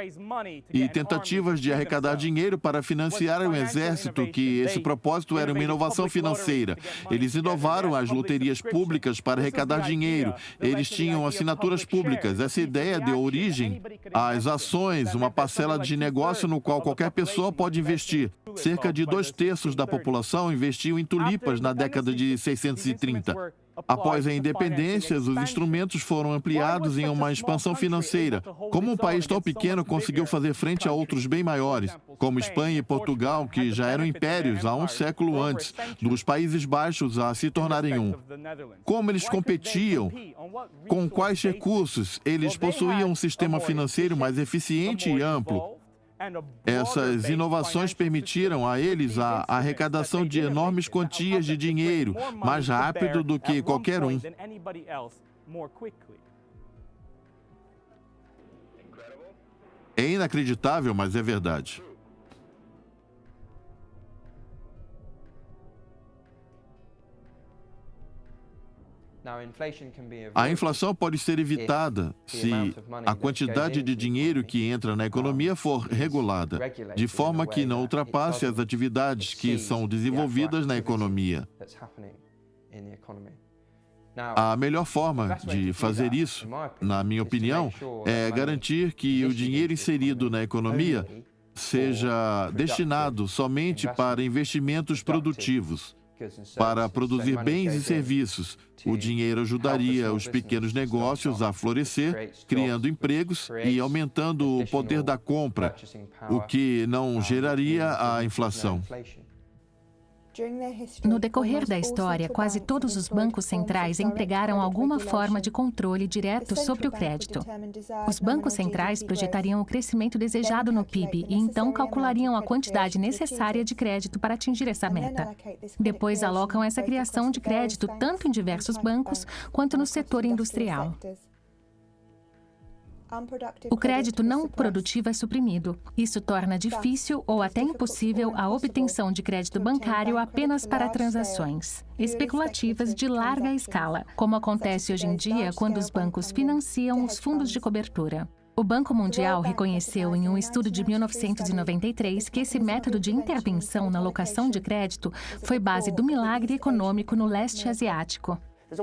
e tentativas de arrecadar dinheiro para financiar um exército, que esse propósito era uma inovação financeira. Eles inovaram as loterias públicas para arrecadar dinheiro. Eles tinham assinaturas públicas. Essa ideia deu origem às ações, uma parcela de negócio no qual qualquer pessoa pode investir. Cerca de 2/3 da população investiu em tulipas na década de 630. Após a independência, os instrumentos foram ampliados em uma expansão financeira. Como um país tão pequeno conseguiu fazer frente a outros bem maiores, como Espanha e Portugal, que já eram impérios há um século antes dos Países Baixos a se tornarem um? Como eles competiam? Com quais recursos? Eles possuíam um sistema financeiro mais eficiente e amplo. Essas inovações permitiram a eles a arrecadação de enormes quantias de dinheiro, mais rápido do que qualquer um. É inacreditável, mas é verdade. A inflação pode ser evitada se a quantidade de dinheiro que entra na economia for regulada, de forma que não ultrapasse as atividades que são desenvolvidas na economia. A melhor forma de fazer isso, na minha opinião, é garantir que o dinheiro inserido na economia seja destinado somente para investimentos produtivos, para produzir bens e serviços. O dinheiro ajudaria os pequenos negócios a florescer, criando empregos e aumentando o poder da compra, o que não geraria a inflação. No decorrer da história, quase todos os bancos centrais empregaram alguma forma de controle direto sobre o crédito. Os bancos centrais projetariam o crescimento desejado no PIB e então calculariam a quantidade necessária de crédito para atingir essa meta. Depois alocam essa criação de crédito tanto em diversos bancos quanto no setor industrial. O crédito não produtivo é suprimido. Isso torna difícil ou até impossível a obtenção de crédito bancário apenas para transações especulativas de larga escala, como acontece hoje em dia quando os bancos financiam os fundos de cobertura. O Banco Mundial reconheceu em um estudo de 1993 que esse método de intervenção na alocação de crédito foi base do milagre econômico no leste asiático.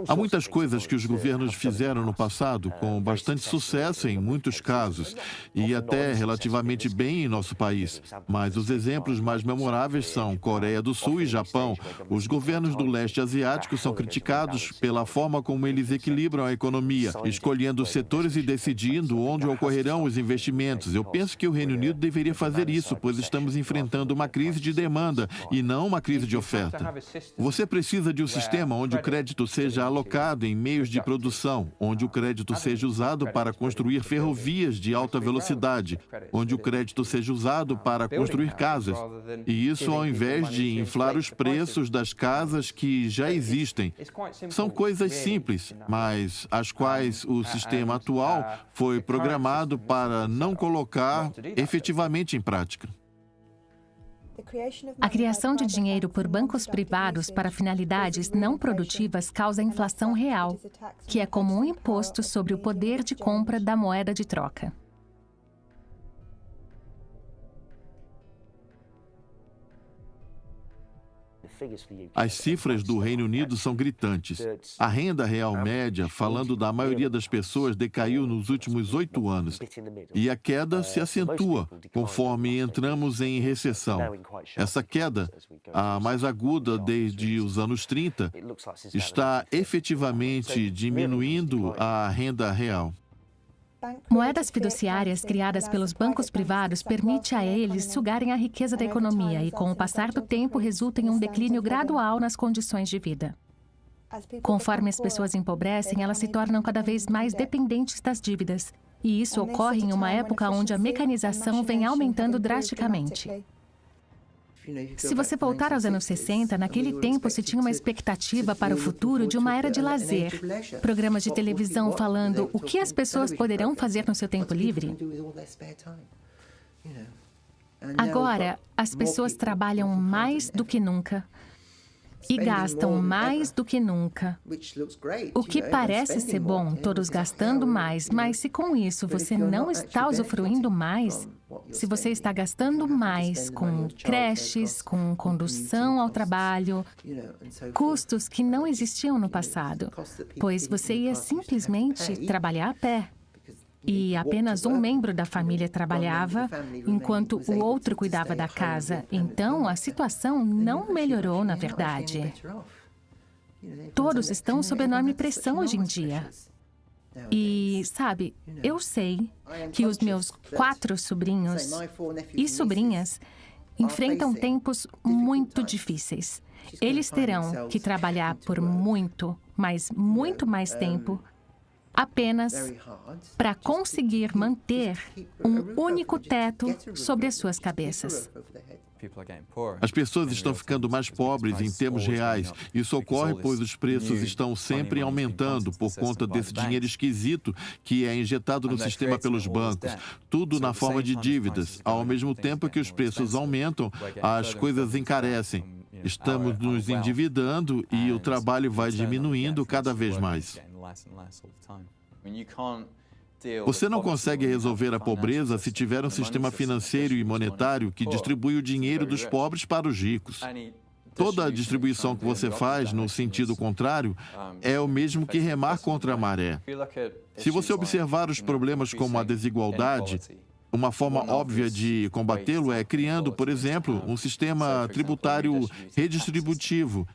Há muitas coisas que os governos fizeram no passado com bastante sucesso em muitos casos e até relativamente bem em nosso país. Mas os exemplos mais memoráveis são Coreia do Sul e Japão. Os governos do leste asiático são criticados pela forma como eles equilibram a economia, escolhendo os setores e decidindo onde ocorrerão os investimentos. Eu penso que o Reino Unido deveria fazer isso, pois estamos enfrentando uma crise de demanda e não uma crise de oferta. Você precisa de um sistema onde o crédito seja seja alocado em meios de produção, onde o crédito seja usado para construir ferrovias de alta velocidade, onde o crédito seja usado para construir casas. E isso ao invés de inflar os preços das casas que já existem. São coisas simples, mas as quais o sistema atual foi programado para não colocar efetivamente em prática. A criação de dinheiro por bancos privados para finalidades não produtivas causa inflação real, que é como um imposto sobre o poder de compra da moeda de troca. As cifras do Reino Unido são gritantes. A renda real média, falando da maioria das pessoas, decaiu nos últimos 8 anos. E a queda se acentua conforme entramos em recessão. Essa queda, a mais aguda desde os anos 30, está efetivamente diminuindo a renda real. Moedas fiduciárias criadas pelos bancos privados permitem a eles sugarem a riqueza da economia e, com o passar do tempo, resulta em um declínio gradual nas condições de vida. Conforme as pessoas empobrecem, elas se tornam cada vez mais dependentes das dívidas. E isso ocorre em uma época onde a mecanização vem aumentando drasticamente. Se você voltar aos anos 60, naquele tempo se tinha uma expectativa para o futuro de uma era de lazer. Programas de televisão falando o que as pessoas poderão fazer no seu tempo livre. Agora, as pessoas trabalham mais do que nunca e gastam mais do que nunca. O que parece ser bom, todos gastando mais, mas se com isso você não está usufruindo mais, se você está gastando mais com creches, com condução ao trabalho, custos que não existiam no passado, pois você ia simplesmente trabalhar a pé. E apenas um membro da família trabalhava, enquanto o outro cuidava da casa. Então, a situação não melhorou, na verdade. Todos estão sob enorme pressão hoje em dia. E, sabe, eu sei que os meus 4 sobrinhos e sobrinhas enfrentam tempos muito difíceis. Eles terão que trabalhar por muito, mas muito mais tempo apenas para conseguir manter um único teto sobre as suas cabeças. As pessoas estão ficando mais pobres em termos reais. Isso ocorre pois os preços estão sempre aumentando por conta desse dinheiro esquisito que é injetado no sistema pelos bancos. Tudo na forma de dívidas. Ao mesmo tempo que os preços aumentam, as coisas encarecem. Estamos nos endividando e o trabalho vai diminuindo cada vez mais. Você não consegue resolver a pobreza se tiver um sistema financeiro e monetário que distribui o dinheiro dos pobres para os ricos. Toda a distribuição que você faz, no sentido contrário, é o mesmo que remar contra a maré. Se você observar os problemas como a desigualdade, uma forma óbvia de combatê-lo é criando, por exemplo, um sistema tributário redistributivo.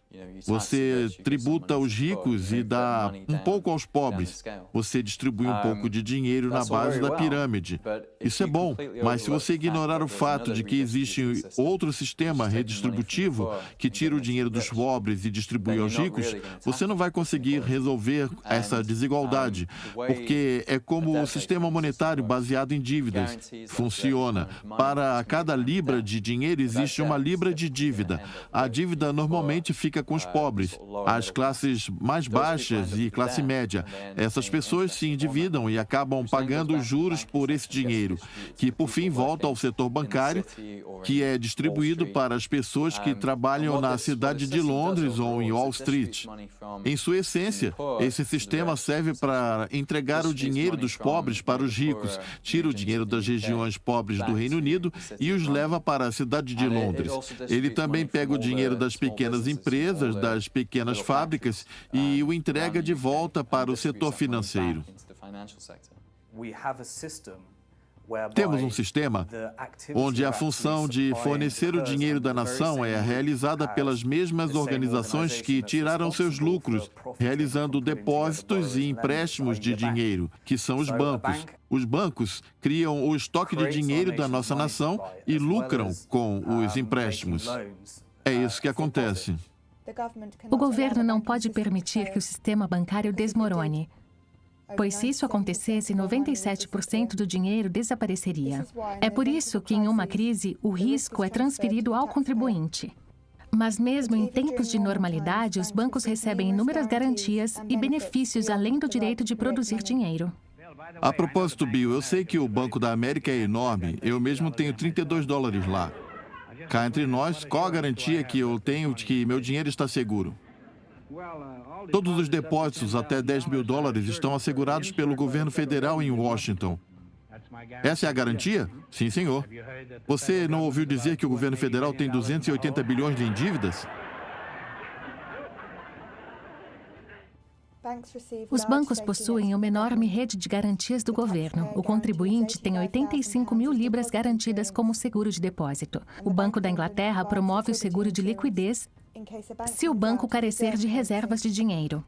Você tributa os ricos e dá um pouco aos pobres. Você distribui um pouco de dinheiro na base da pirâmide. Isso é bom, mas se você ignorar o fato de que existe outro sistema redistributivo que tira o dinheiro dos pobres e distribui aos ricos, você não vai conseguir resolver essa desigualdade, porque é como o sistema monetário baseado em dívidas funciona. Para cada libra de dinheiro existe uma libra de dívida. A dívida normalmente fica com os pobres, as classes mais baixas e classe média. Essas pessoas se endividam e acabam pagando os juros por esse dinheiro, que por fim volta ao setor bancário, que é distribuído para as pessoas que trabalham na cidade de Londres ou em Wall Street. Em sua essência, esse sistema serve para entregar o dinheiro dos pobres para os ricos, tira o dinheiro das regiões pobres do Reino Unido e os leva para a cidade de Londres. Ele também pega o dinheiro das pequenas empresas, das pequenas fábricas e o entrega de volta para o setor financeiro. Temos um sistema onde a função de fornecer o dinheiro da nação é realizada pelas mesmas organizações que tiraram seus lucros, realizando depósitos e empréstimos de dinheiro, que são os bancos. Os bancos criam o estoque de dinheiro da nossa nação e lucram com os empréstimos. É isso que acontece. O governo não pode permitir que o sistema bancário desmorone, pois se isso acontecesse, 97% do dinheiro desapareceria. É por isso que, em uma crise, o risco é transferido ao contribuinte. Mas mesmo em tempos de normalidade, os bancos recebem inúmeras garantias e benefícios além do direito de produzir dinheiro. A propósito, Bill, eu sei que o Banco da América é enorme. Eu mesmo tenho $32 lá. Cá entre nós, qual a garantia que eu tenho de que meu dinheiro está seguro? Todos os depósitos até $10 mil estão assegurados pelo governo federal em Washington. Essa é a garantia? Sim, senhor. Você não ouviu dizer que o governo federal tem 280 bilhões em dívidas? Os bancos possuem uma enorme rede de garantias do governo. O contribuinte tem 85 mil libras garantidas como seguro de depósito. O Banco da Inglaterra promove o seguro de liquidez se o banco carecer de reservas de dinheiro.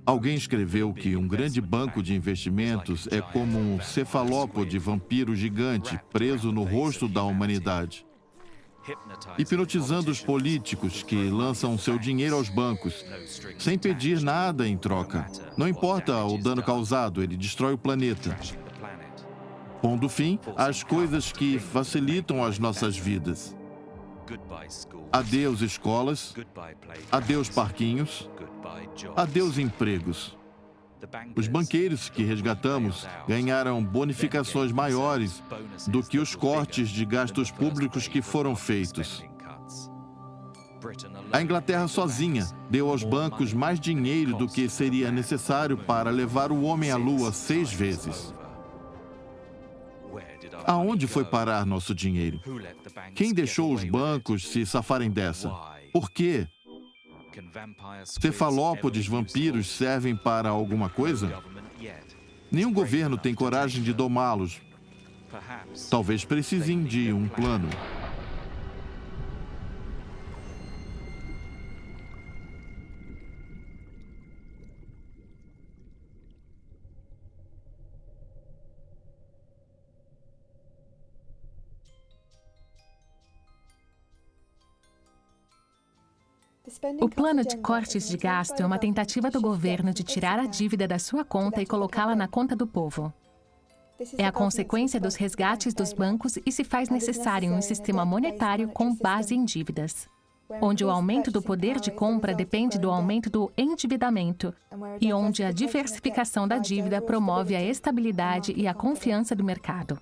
Alguém escreveu que um grande banco de investimentos é como um cefalópode vampiro gigante preso no rosto da humanidade, hipnotizando os políticos que lançam seu dinheiro aos bancos, sem pedir nada em troca. Não importa o dano causado, ele destrói o planeta, pondo fim às coisas que facilitam as nossas vidas. Adeus escolas, adeus parquinhos, adeus empregos. Os banqueiros que resgatamos ganharam bonificações maiores do que os cortes de gastos públicos que foram feitos. A Inglaterra sozinha deu aos bancos mais dinheiro do que seria necessário para levar o homem à Lua 6 vezes. Aonde foi parar nosso dinheiro? Quem deixou os bancos se safarem dessa? Por quê? Cefalópodes vampiros servem para alguma coisa? Nenhum governo tem coragem de domá-los. Talvez precisem de um plano. O plano de cortes de gasto é uma tentativa do governo de tirar a dívida da sua conta e colocá-la na conta do povo. É a consequência dos resgates dos bancos e se faz necessário um sistema monetário com base em dívidas, onde o aumento do poder de compra depende do aumento do endividamento e onde a diversificação da dívida promove a estabilidade e a confiança do mercado.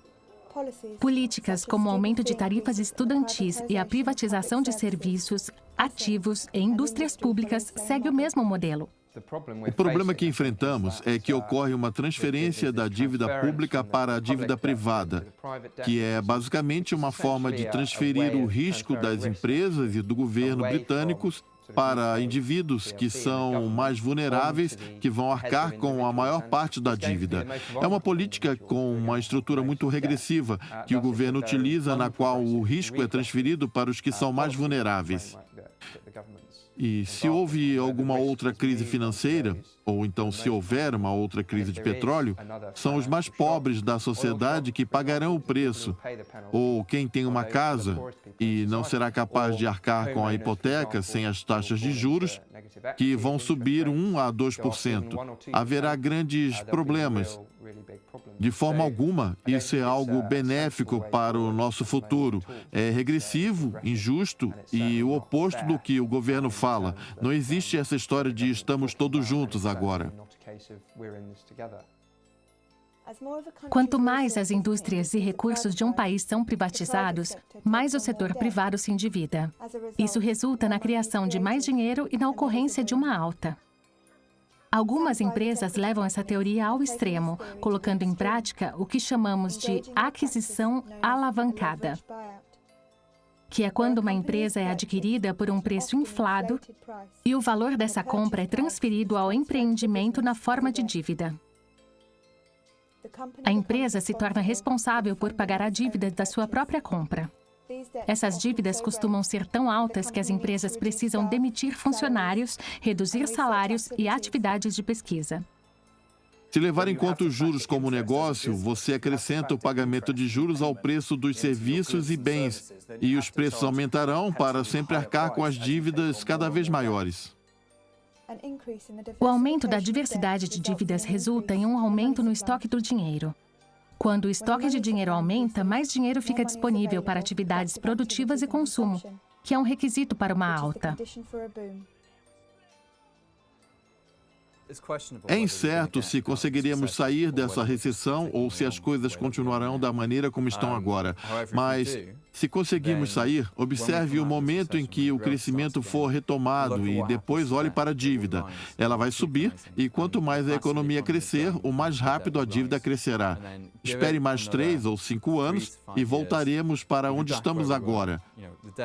Políticas como o aumento de tarifas estudantis e a privatização de serviços, ativos e indústrias públicas segue o mesmo modelo. O problema que enfrentamos é que ocorre uma transferência da dívida pública para a dívida privada, que é basicamente uma forma de transferir o risco das empresas e do governo britânicos para indivíduos que são mais vulneráveis, que vão arcar com a maior parte da dívida. É uma política com uma estrutura muito regressiva que o governo utiliza, na qual o risco é transferido para os que são mais vulneráveis. E se houve alguma outra crise financeira, ou então se houver uma outra crise de petróleo, são os mais pobres da sociedade que pagarão o preço. Ou quem tem uma casa e não será capaz de arcar com a hipoteca sem as taxas de juros, que vão subir 1 a 2%. Haverá grandes problemas. De forma alguma, isso é algo benéfico para o nosso futuro. É regressivo, injusto e o oposto do que o governo fala. Não existe essa história de estamos todos juntos agora. Quanto mais as indústrias e recursos de um país são privatizados, mais o setor privado se endivida. Isso resulta na criação de mais dinheiro e na ocorrência de uma alta. Algumas empresas levam essa teoria ao extremo, colocando em prática o que chamamos de aquisição alavancada, que é quando uma empresa é adquirida por um preço inflado e o valor dessa compra é transferido ao empreendimento na forma de dívida. A empresa se torna responsável por pagar a dívida da sua própria compra. Essas dívidas costumam ser tão altas que as empresas precisam demitir funcionários, reduzir salários e atividades de pesquisa. Se levar em conta os juros como negócio, você acrescenta o pagamento de juros ao preço dos serviços e bens, e os preços aumentarão para sempre arcar com as dívidas cada vez maiores. O aumento da diversidade de dívidas resulta em um aumento no estoque do dinheiro. Quando o estoque de dinheiro aumenta, mais dinheiro fica disponível para atividades produtivas e consumo, que é um requisito para uma alta. É incerto se conseguiríamos sair dessa recessão ou se as coisas continuarão da maneira como estão agora. Mas, se conseguirmos sair, observe o momento em que o crescimento for retomado e depois olhe para a dívida. Ela vai subir e quanto mais a economia crescer, o mais rápido a dívida crescerá. Espere mais 3 ou 5 anos e voltaremos para onde estamos agora.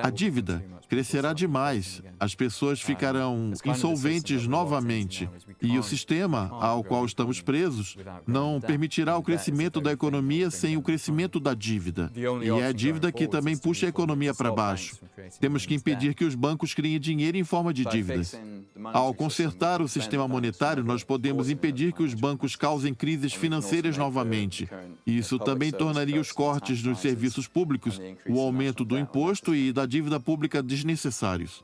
A dívida crescerá demais, as pessoas ficarão insolventes novamente e o sistema ao qual estamos presos não permitirá o crescimento da economia sem o crescimento da dívida. E é a dívida que também puxa a economia para baixo. Temos que impedir que os bancos criem dinheiro em forma de dívidas. Ao consertar o sistema monetário, nós podemos impedir que os bancos causem crises financeiras novamente. Isso também tornaria os cortes nos serviços públicos, o aumento do imposto e da dívida pública desnecessários.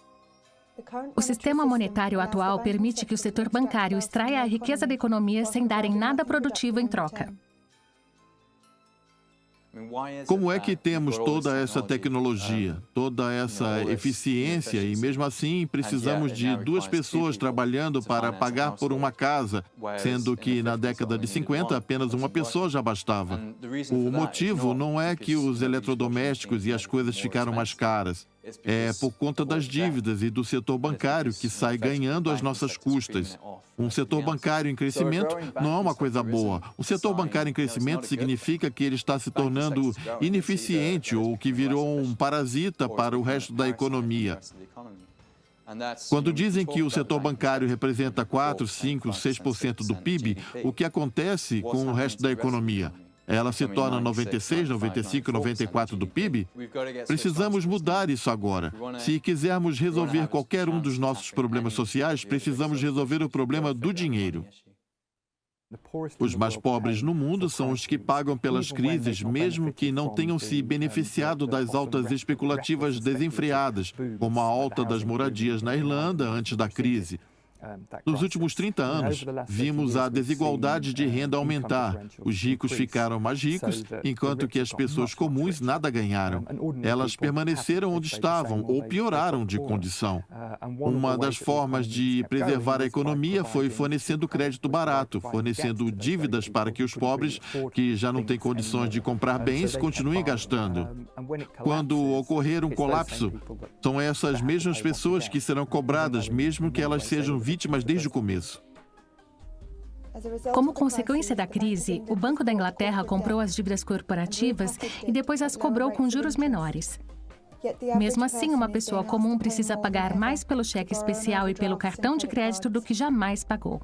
O sistema monetário atual permite que o setor bancário extraia a riqueza da economia sem darem nada produtivo em troca. Como é que temos toda essa tecnologia, toda essa eficiência e mesmo assim precisamos de 2 pessoas trabalhando para pagar por uma casa, sendo que na década de 50 apenas uma pessoa já bastava? O motivo não é que os eletrodomésticos e as coisas ficaram mais caras. É por conta das dívidas e do setor bancário que sai ganhando às nossas custas. Um setor bancário em crescimento não é uma coisa boa. O setor bancário em crescimento significa que ele está se tornando ineficiente ou que virou um parasita para o resto da economia. Quando dizem que o setor bancário representa 4, 5, 6% do PIB, o que acontece com o resto da economia? Ela se torna 96, 95, 94 do PIB? Precisamos mudar isso agora. Se quisermos resolver qualquer um dos nossos problemas sociais, precisamos resolver o problema do dinheiro. Os mais pobres no mundo são os que pagam pelas crises, mesmo que não tenham se beneficiado das altas especulativas desenfreadas, como a alta das moradias na Irlanda antes da crise. Nos últimos 30 anos, vimos a desigualdade de renda aumentar. Os ricos ficaram mais ricos, enquanto que as pessoas comuns nada ganharam. Elas permaneceram onde estavam ou pioraram de condição. Uma das formas de preservar a economia foi fornecendo crédito barato, fornecendo dívidas para que os pobres, que já não têm condições de comprar bens, continuem gastando. Quando ocorrer um colapso, são essas mesmas pessoas que serão cobradas, mesmo que elas sejam vítimas desde o começo. Como consequência da crise, o Banco da Inglaterra comprou as dívidas corporativas e depois as cobrou com juros menores. Mesmo assim, uma pessoa comum precisa pagar mais pelo cheque especial e pelo cartão de crédito do que jamais pagou.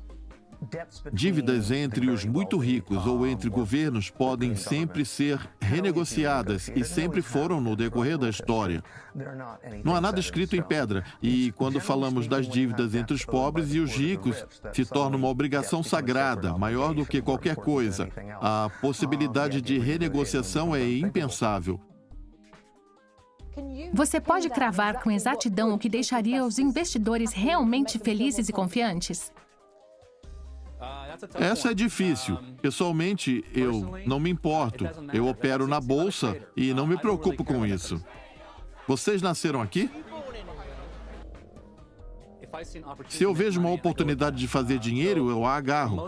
Dívidas entre os muito ricos ou entre governos podem sempre ser renegociadas e sempre foram no decorrer da história. Não há nada escrito em pedra e, quando falamos das dívidas entre os pobres e os ricos, se torna uma obrigação sagrada, maior do que qualquer coisa. A possibilidade de renegociação é impensável. Você pode cravar com exatidão o que deixaria os investidores realmente felizes e confiantes? Essa é difícil. Pessoalmente, eu não me importo. Eu opero na bolsa e não me preocupo com isso. Vocês nasceram aqui? Se eu vejo uma oportunidade de fazer dinheiro, eu a agarro.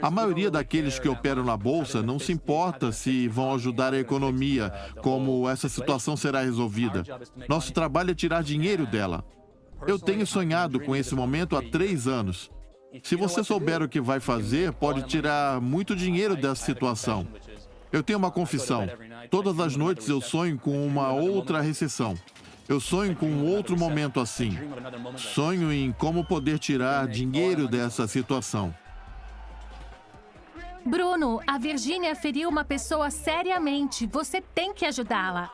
A maioria daqueles que operam na bolsa não se importa se vão ajudar a economia, como essa situação será resolvida. Nosso trabalho é tirar dinheiro dela. Eu tenho sonhado com esse momento há 3 anos. Se você souber o que vai fazer, pode tirar muito dinheiro dessa situação. Eu tenho uma confissão. Todas as noites eu sonho com uma outra recessão. Eu sonho com um outro momento assim. Sonho em como poder tirar dinheiro dessa situação. Bruno, a Virgínia feriu uma pessoa seriamente. Você tem que ajudá-la.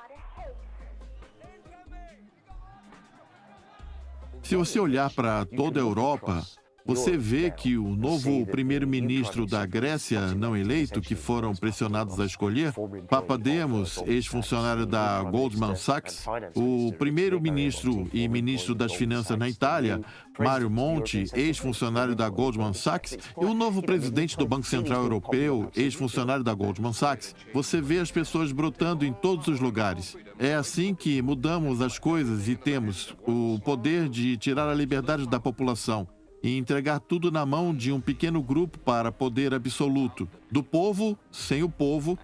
Se você olhar para toda a Europa, Você vê que o novo primeiro-ministro da Grécia não eleito, que foram pressionados a escolher, Papademos, ex-funcionário da Goldman Sachs, o primeiro-ministro e ministro das Finanças na Itália, Mario Monti, ex-funcionário da Goldman Sachs, e o novo presidente do Banco Central Europeu, ex-funcionário da Goldman Sachs. Você vê as pessoas brotando em todos os lugares. É assim que mudamos as coisas e temos o poder de tirar a liberdade da população e entregar tudo na mão de um pequeno grupo para poder absoluto, do povo, sem o povo,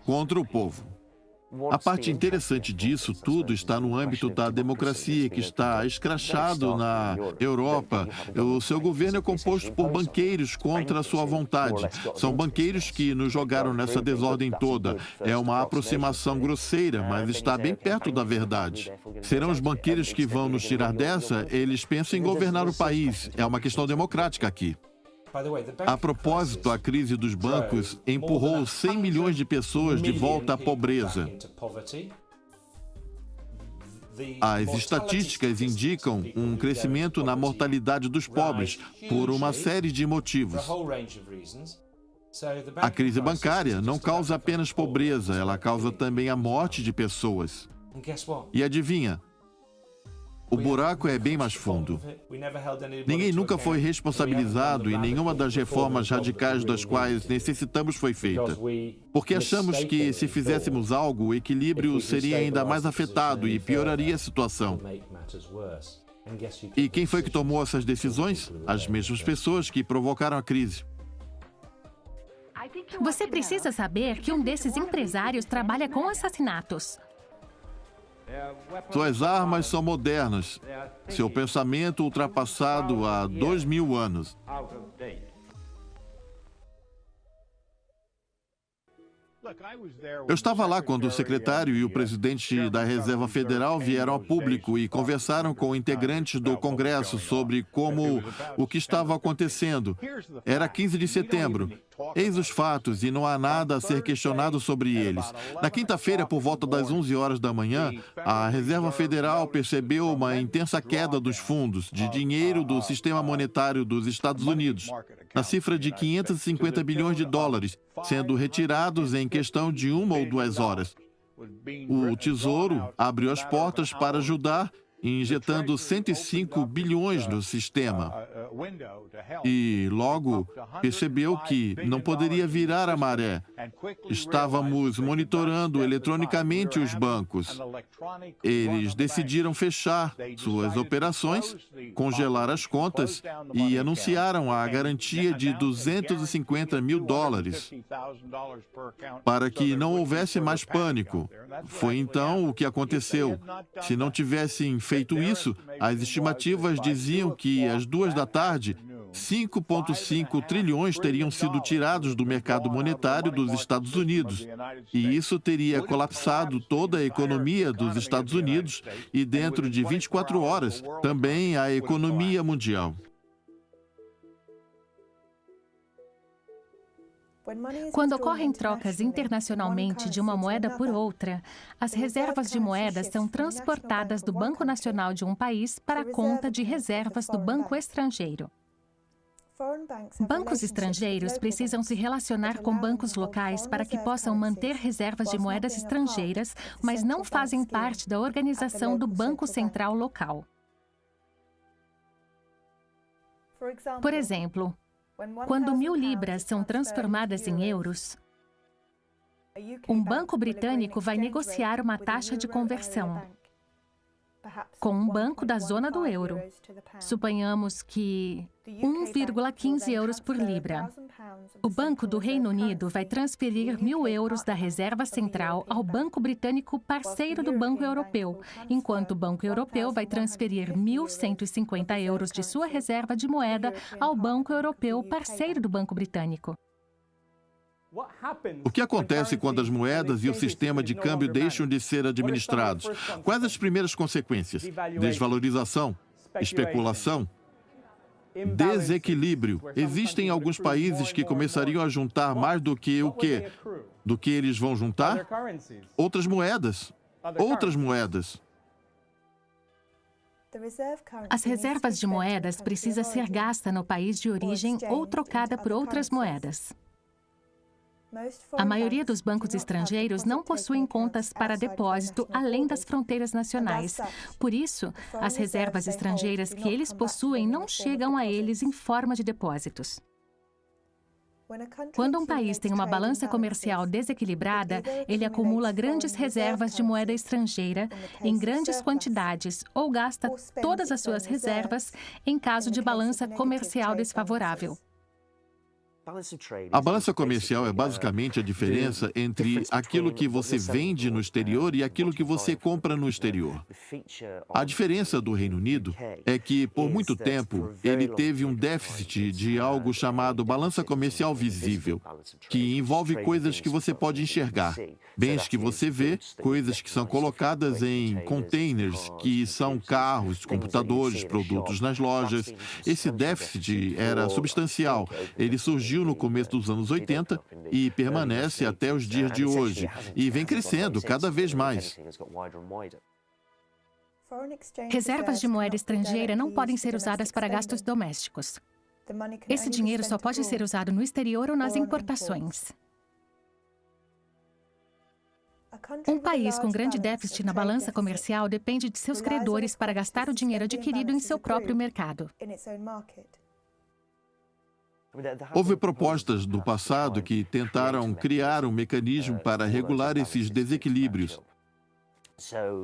contra o povo. A parte interessante disso tudo está no âmbito da democracia, que está escrachado na Europa. O seu governo é composto por banqueiros contra a sua vontade. São banqueiros que nos jogaram nessa desordem toda. É uma aproximação grosseira, mas está bem perto da verdade. Serão os banqueiros que vão nos tirar dessa? Eles pensam em governar o país. É uma questão democrática aqui. A propósito, a crise dos bancos empurrou 100 milhões de pessoas de volta à pobreza. As estatísticas indicam um crescimento na mortalidade dos pobres por uma série de motivos. A crise bancária não causa apenas pobreza, ela causa também a morte de pessoas. E adivinha? O buraco é bem mais fundo. Ninguém nunca foi responsabilizado e nenhuma das reformas radicais das quais necessitamos foi feita. Porque achamos que, se fizéssemos algo, o equilíbrio seria ainda mais afetado e pioraria a situação. E quem foi que tomou essas decisões? As mesmas pessoas que provocaram a crise. Você precisa saber que um desses empresários trabalha com assassinatos. Suas armas são modernas. Seu pensamento ultrapassado há 2000 anos. Eu estava lá quando o secretário e o presidente da Reserva Federal vieram a público e conversaram com integrantes do Congresso sobre o que estava acontecendo. Era 15 de setembro. Eis os fatos e não há nada a ser questionado sobre eles. Na quinta-feira, por volta das 11 horas da manhã, a Reserva Federal percebeu uma intensa queda dos fundos de dinheiro do sistema monetário dos Estados Unidos, na cifra de 550 bilhões de dólares, sendo retirados em questão de 1 ou 2 horas. O Tesouro abriu as portas para ajudar, injetando 105 bilhões no sistema. E logo percebeu que não poderia virar a maré. Estávamos monitorando eletronicamente os bancos. Eles decidiram fechar suas operações, congelar as contas e anunciaram a garantia de 250 mil dólares para que não houvesse mais pânico. Foi então o que aconteceu. Se não tivessem feito isso, as estimativas diziam que às 2 da tarde, 5,5 trilhões teriam sido tirados do mercado monetário dos Estados Unidos. E isso teria colapsado toda a economia dos Estados Unidos e, dentro de 24 horas, também a economia mundial. Quando ocorrem trocas internacionalmente de uma moeda por outra, as reservas de moedas são transportadas do Banco Nacional de um país para a conta de reservas do banco estrangeiro. Bancos estrangeiros precisam se relacionar com bancos locais para que possam manter reservas de moedas estrangeiras, mas não fazem parte da organização do Banco Central local. Por exemplo, quando 1.000 libras são transformadas em euros, um banco britânico vai negociar uma taxa de conversão com um banco da zona do euro. Suponhamos que 1,15 euros por libra. O Banco do Reino Unido vai transferir 1.000 euros da Reserva Central ao Banco Britânico parceiro do Banco Europeu, enquanto o Banco Europeu vai transferir 1.150 euros de sua reserva de moeda ao Banco Europeu parceiro do Banco Britânico. O que acontece quando as moedas e o sistema de câmbio deixam de ser administrados? Quais as primeiras consequências? Desvalorização, especulação, desequilíbrio. Existem alguns países que começariam a juntar mais do que o quê? Do que eles vão juntar? Outras moedas. Outras moedas. As reservas de moedas precisam ser gastas no país de origem ou trocada por outras moedas. A maioria dos bancos estrangeiros não possuem contas para depósito além das fronteiras nacionais. Por isso, as reservas estrangeiras que eles possuem não chegam a eles em forma de depósitos. Quando um país tem uma balança comercial desequilibrada, ele acumula grandes reservas de moeda estrangeira em grandes quantidades ou gasta todas as suas reservas em caso de balança comercial desfavorável. A balança comercial é basicamente a diferença entre aquilo que você vende no exterior e aquilo que você compra no exterior. A diferença do Reino Unido é que, por muito tempo, ele teve um déficit de algo chamado balança comercial visível, que envolve coisas que você pode enxergar, bens que você vê, coisas que são colocadas em containers, que são carros, computadores, produtos nas lojas. Esse déficit era substancial. Ele surgiu no começo dos anos 80 e permanece até os dias de hoje, e vem crescendo cada vez mais. Reservas de moeda estrangeira não podem ser usadas para gastos domésticos. Esse dinheiro só pode ser usado no exterior ou nas importações. Um país com grande déficit na balança comercial depende de seus credores para gastar o dinheiro adquirido em seu próprio mercado. Houve propostas do passado que tentaram criar um mecanismo para regular esses desequilíbrios.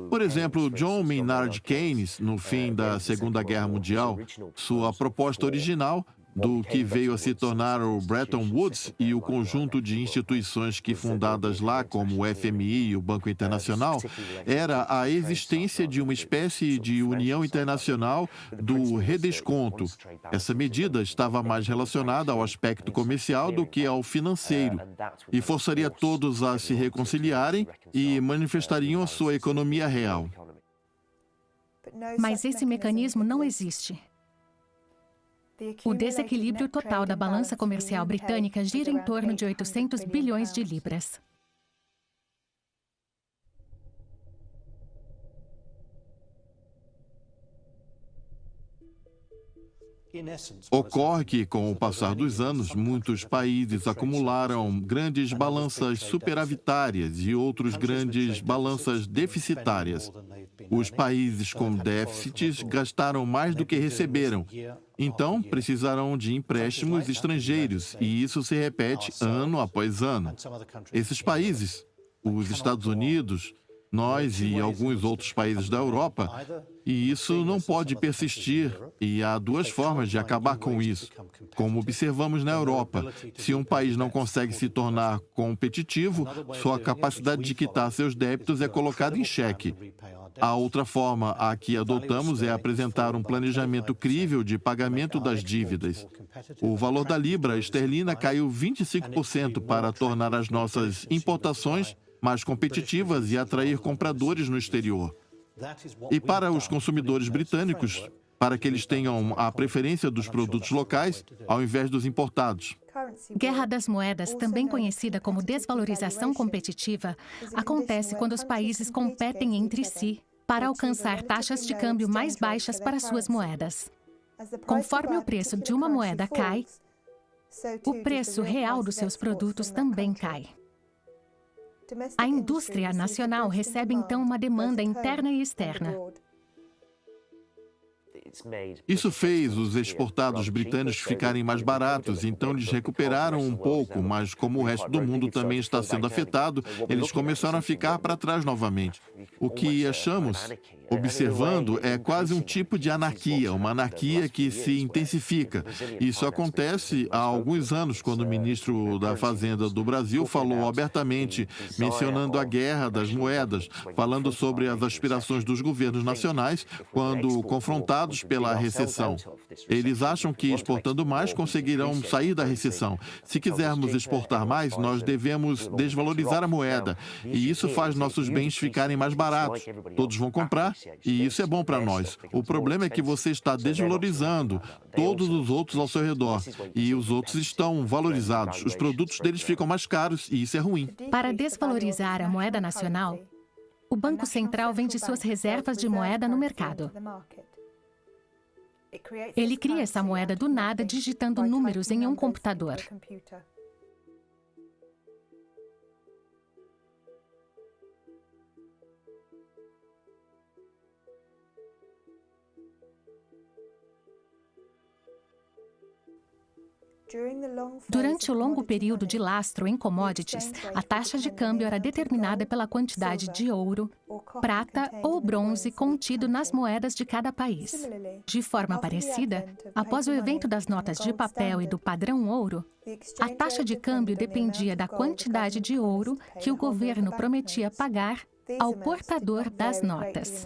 Por exemplo, John Maynard Keynes, no fim da Segunda Guerra Mundial, sua proposta original, do que veio a se tornar o Bretton Woods e o conjunto de instituições que fundadas lá, como o FMI e o Banco Internacional, era a existência de uma espécie de união internacional do redesconto. Essa medida estava mais relacionada ao aspecto comercial do que ao financeiro e forçaria todos a se reconciliarem e manifestariam a sua economia real. Mas esse mecanismo não existe. O desequilíbrio total da balança comercial britânica gira em torno de 800 bilhões de libras. Ocorre que, com o passar dos anos, muitos países acumularam grandes balanças superavitárias e outros grandes balanças deficitárias. Os países com déficits gastaram mais do que receberam. Então, precisarão de empréstimos estrangeiros, e isso se repete ano após ano. Esses países, os Estados Unidos, nós e alguns outros países da Europa, e isso não pode persistir, e há duas formas de acabar com isso. Como observamos na Europa, se um país não consegue se tornar competitivo, sua capacidade de quitar seus débitos é colocada em xeque. A outra forma a que adotamos é apresentar um planejamento crível de pagamento das dívidas. O valor da libra esterlina caiu 25% para tornar as nossas importações mais competitivas e atrair compradores no exterior. E para os consumidores britânicos, para que eles tenham a preferência dos produtos locais ao invés dos importados. Guerra das moedas, também conhecida como desvalorização competitiva, acontece quando os países competem entre si para alcançar taxas de câmbio mais baixas para suas moedas. Conforme o preço de uma moeda cai, o preço real dos seus produtos também cai. A indústria nacional recebe então uma demanda interna e externa. Isso fez os exportados britânicos ficarem mais baratos, então eles recuperaram um pouco, mas como o resto do mundo também está sendo afetado, eles começaram a ficar para trás novamente. O que achamos, observando, é quase um tipo de anarquia, uma anarquia que se intensifica. Isso acontece há alguns anos, quando o ministro da Fazenda do Brasil falou abertamente, mencionando a guerra das moedas, falando sobre as aspirações dos governos nacionais quando confrontados pela recessão. Eles acham que exportando mais conseguirão sair da recessão. Se quisermos exportar mais, nós devemos desvalorizar a moeda. E isso faz nossos bens ficarem mais baratos. Todos vão comprar e isso é bom para nós. O problema é que você está desvalorizando todos os outros ao seu redor. E os outros estão valorizados. Os produtos deles ficam mais caros e isso é ruim. Para desvalorizar a moeda nacional, o Banco Central vende suas reservas de moeda no mercado. Ele cria essa moeda do nada digitando números em um computador. Durante o longo período de lastro em commodities, a taxa de câmbio era determinada pela quantidade de ouro, prata ou bronze contido nas moedas de cada país. De forma parecida, após o evento das notas de papel e do padrão ouro, a taxa de câmbio dependia da quantidade de ouro que o governo prometia pagar ao portador das notas.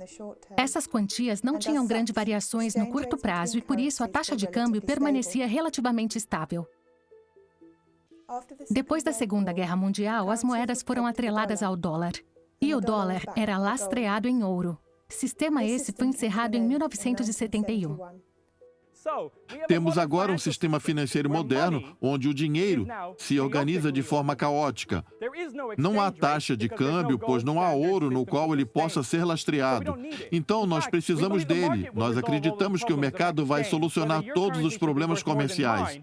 Essas quantias não tinham grandes variações no curto prazo e, por isso, a taxa de câmbio permanecia relativamente estável. Depois da Segunda Guerra Mundial, as moedas foram atreladas ao dólar. E o dólar era lastreado em ouro. Sistema esse foi encerrado em 1971. Temos agora um sistema financeiro moderno onde o dinheiro se organiza de forma caótica. Não há taxa de câmbio, pois não há ouro no qual ele possa ser lastreado. Então, nós precisamos dele. Nós acreditamos que o mercado vai solucionar todos os problemas comerciais.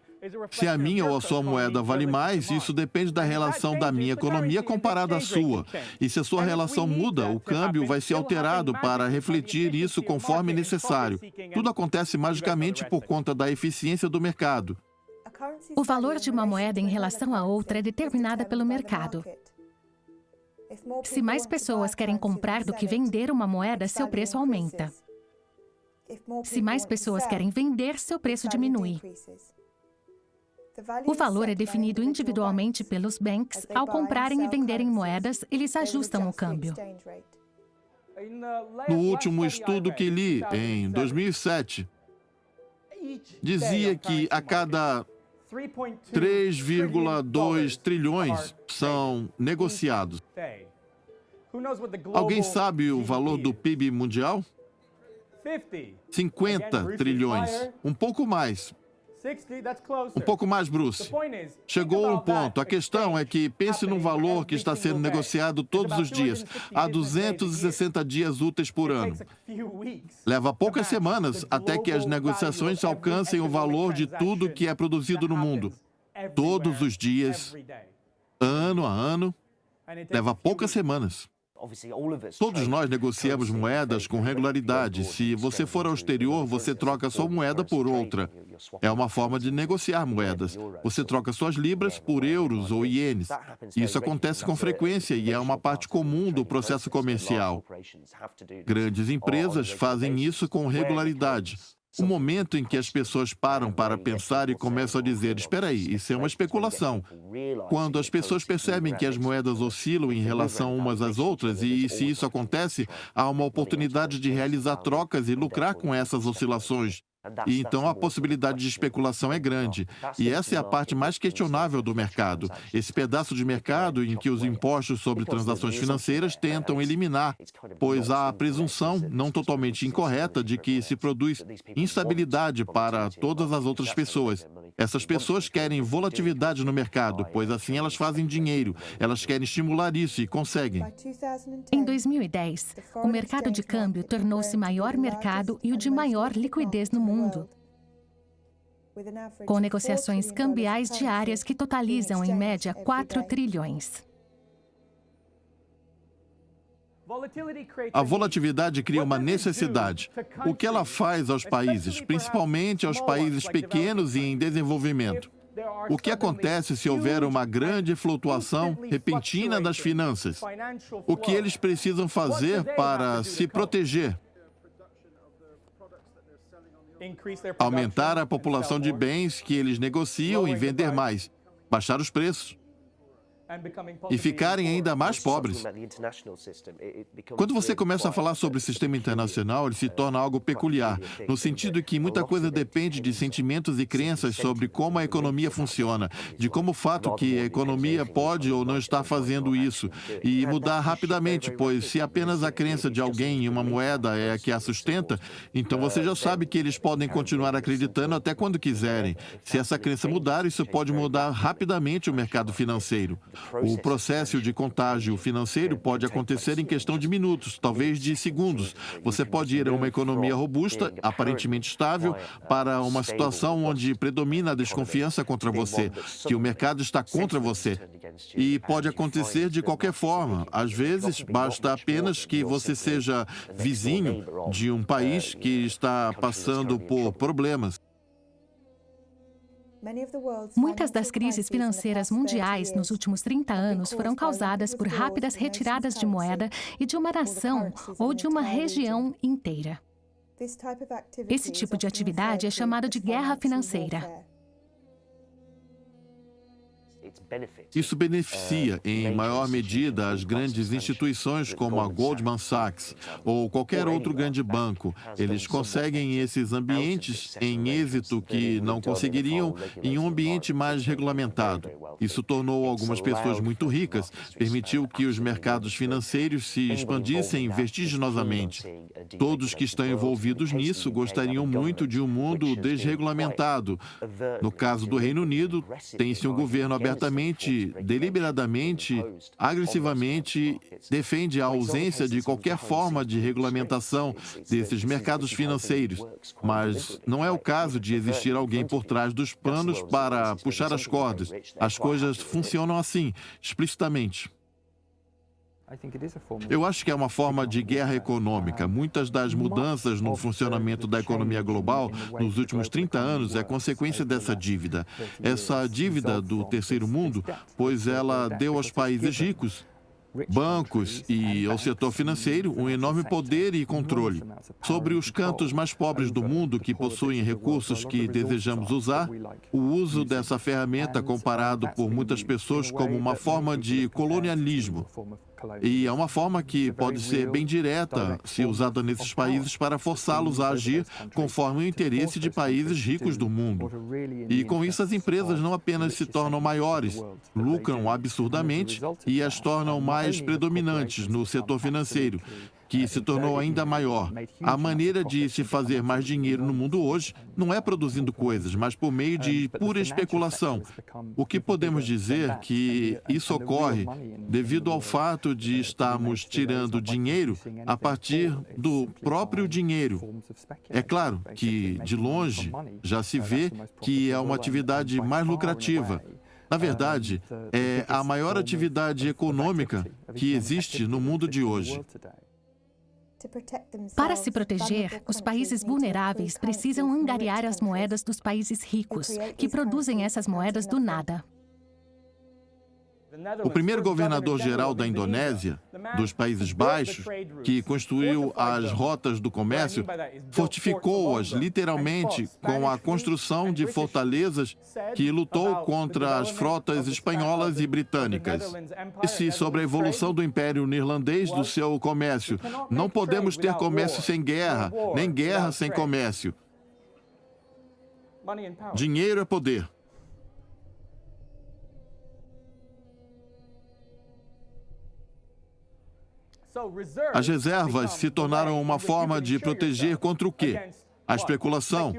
Se a minha ou a sua moeda vale mais, isso depende da relação da minha economia comparada à sua. E se a sua relação muda, o câmbio vai ser alterado para refletir isso conforme necessário. Tudo acontece magicamente por conta da eficiência do mercado. O valor de uma moeda em relação a outra é determinada pelo mercado. Se mais pessoas querem comprar do que vender uma moeda, seu preço aumenta. Se mais pessoas querem vender, seu preço diminui. O valor é definido individualmente pelos banks. Ao comprarem e venderem moedas, eles ajustam o câmbio. No último estudo que li, em 2007, dizia que a cada 3,2 trilhões são negociados. Alguém sabe o valor do PIB mundial? 50 trilhões, um pouco mais. Um pouco mais, Bruce. Chegou a um ponto. A questão é que pense num valor que está sendo negociado todos os dias, há 260 dias úteis por ano. Leva poucas semanas até que as negociações alcancem o valor de tudo que é produzido no mundo. Todos os dias, ano a ano, leva poucas semanas. Todos nós negociamos moedas com regularidade. Se você for ao exterior, você troca sua moeda por outra. É uma forma de negociar moedas. Você troca suas libras por euros ou ienes. Isso acontece com frequência e é uma parte comum do processo comercial. Grandes empresas fazem isso com regularidade. O momento em que as pessoas param para pensar e começam a dizer, espera aí, isso é uma especulação. Quando as pessoas percebem que as moedas oscilam em relação umas às outras e se isso acontece, há uma oportunidade de realizar trocas e lucrar com essas oscilações. E então a possibilidade de especulação é grande. E essa é a parte mais questionável do mercado. Esse pedaço de mercado em que os impostos sobre transações financeiras tentam eliminar, pois há a presunção, não totalmente incorreta, de que se produz instabilidade para todas as outras pessoas. Essas pessoas querem volatilidade no mercado, pois assim elas fazem dinheiro. Elas querem estimular isso e conseguem. Em 2010, o mercado de câmbio tornou-se maior mercado e o de maior liquidez no mundo, com negociações cambiais diárias que totalizam, em média, 4 trilhões. A volatilidade cria uma necessidade. O que ela faz aos países, principalmente aos países pequenos e em desenvolvimento? O que acontece se houver uma grande flutuação repentina das finanças? O que eles precisam fazer para se proteger? Aumentar a população de bens que eles negociam e vender mais, baixar os preços e ficarem ainda mais pobres. Quando você começa a falar sobre o sistema internacional, ele se torna algo peculiar, no sentido que muita coisa depende de sentimentos e crenças sobre como a economia funciona, de como o fato que a economia pode ou não estar fazendo isso, e mudar rapidamente, pois se apenas a crença de alguém em uma moeda é a que a sustenta, então você já sabe que eles podem continuar acreditando até quando quiserem. Se essa crença mudar, isso pode mudar rapidamente o mercado financeiro. O processo de contágio financeiro pode acontecer em questão de minutos, talvez de segundos. Você pode ir a uma economia robusta, aparentemente estável, para uma situação onde predomina a desconfiança contra você, que o mercado está contra você. E pode acontecer de qualquer forma. Às vezes, basta apenas que você seja vizinho de um país que está passando por problemas. Muitas das crises financeiras mundiais nos últimos 30 anos foram causadas por rápidas retiradas de moeda e de uma nação ou de uma região inteira. Esse tipo de atividade é chamado de guerra financeira. Isso beneficia, em maior medida, as grandes instituições como a Goldman Sachs ou qualquer outro grande banco. Eles conseguem esses ambientes em êxito que não conseguiriam em um ambiente mais regulamentado. Isso tornou algumas pessoas muito ricas, permitiu que os mercados financeiros se expandissem vertiginosamente. Todos que estão envolvidos nisso gostariam muito de um mundo desregulamentado. No caso do Reino Unido, tem-se um governo abertamente, deliberadamente, agressivamente, defende a ausência de qualquer forma de regulamentação desses mercados financeiros. Mas não é o caso de existir alguém por trás dos panos para puxar as cordas. As coisas funcionam assim, explicitamente. Eu acho que é uma forma de guerra econômica. Muitas das mudanças no funcionamento da economia global nos últimos 30 anos é consequência dessa dívida. Essa dívida do terceiro mundo, pois ela deu aos países ricos, bancos e ao setor financeiro um enorme poder e controle sobre os cantos mais pobres do mundo que possuem recursos que desejamos usar. O uso dessa ferramenta comparado por muitas pessoas como uma forma de colonialismo. E é uma forma que pode ser bem direta, se usada nesses países para forçá-los a agir conforme o interesse de países ricos do mundo. E com isso as empresas não apenas se tornam maiores, lucram absurdamente e as tornam mais predominantes no setor financeiro, que se tornou ainda maior. A maneira de se fazer mais dinheiro no mundo hoje não é produzindo coisas, mas por meio de pura especulação. O que podemos dizer que isso ocorre devido ao fato de estarmos tirando dinheiro a partir do próprio dinheiro. É claro que, de longe, já se vê que é uma atividade mais lucrativa. Na verdade, é a maior atividade econômica que existe no mundo de hoje. Para se proteger, os países vulneráveis precisam angariar as moedas dos países ricos, que produzem essas moedas do nada. O primeiro governador-geral da Indonésia, dos Países Baixos, que construiu as rotas do comércio, fortificou-as literalmente com a construção de fortalezas que lutou contra as frotas espanholas e britânicas. Disse sobre a evolução do Império Neerlandês do seu comércio: não podemos ter comércio sem guerra, nem guerra sem comércio. Dinheiro é poder. As reservas se tornaram uma forma de proteger contra o quê? A especulação.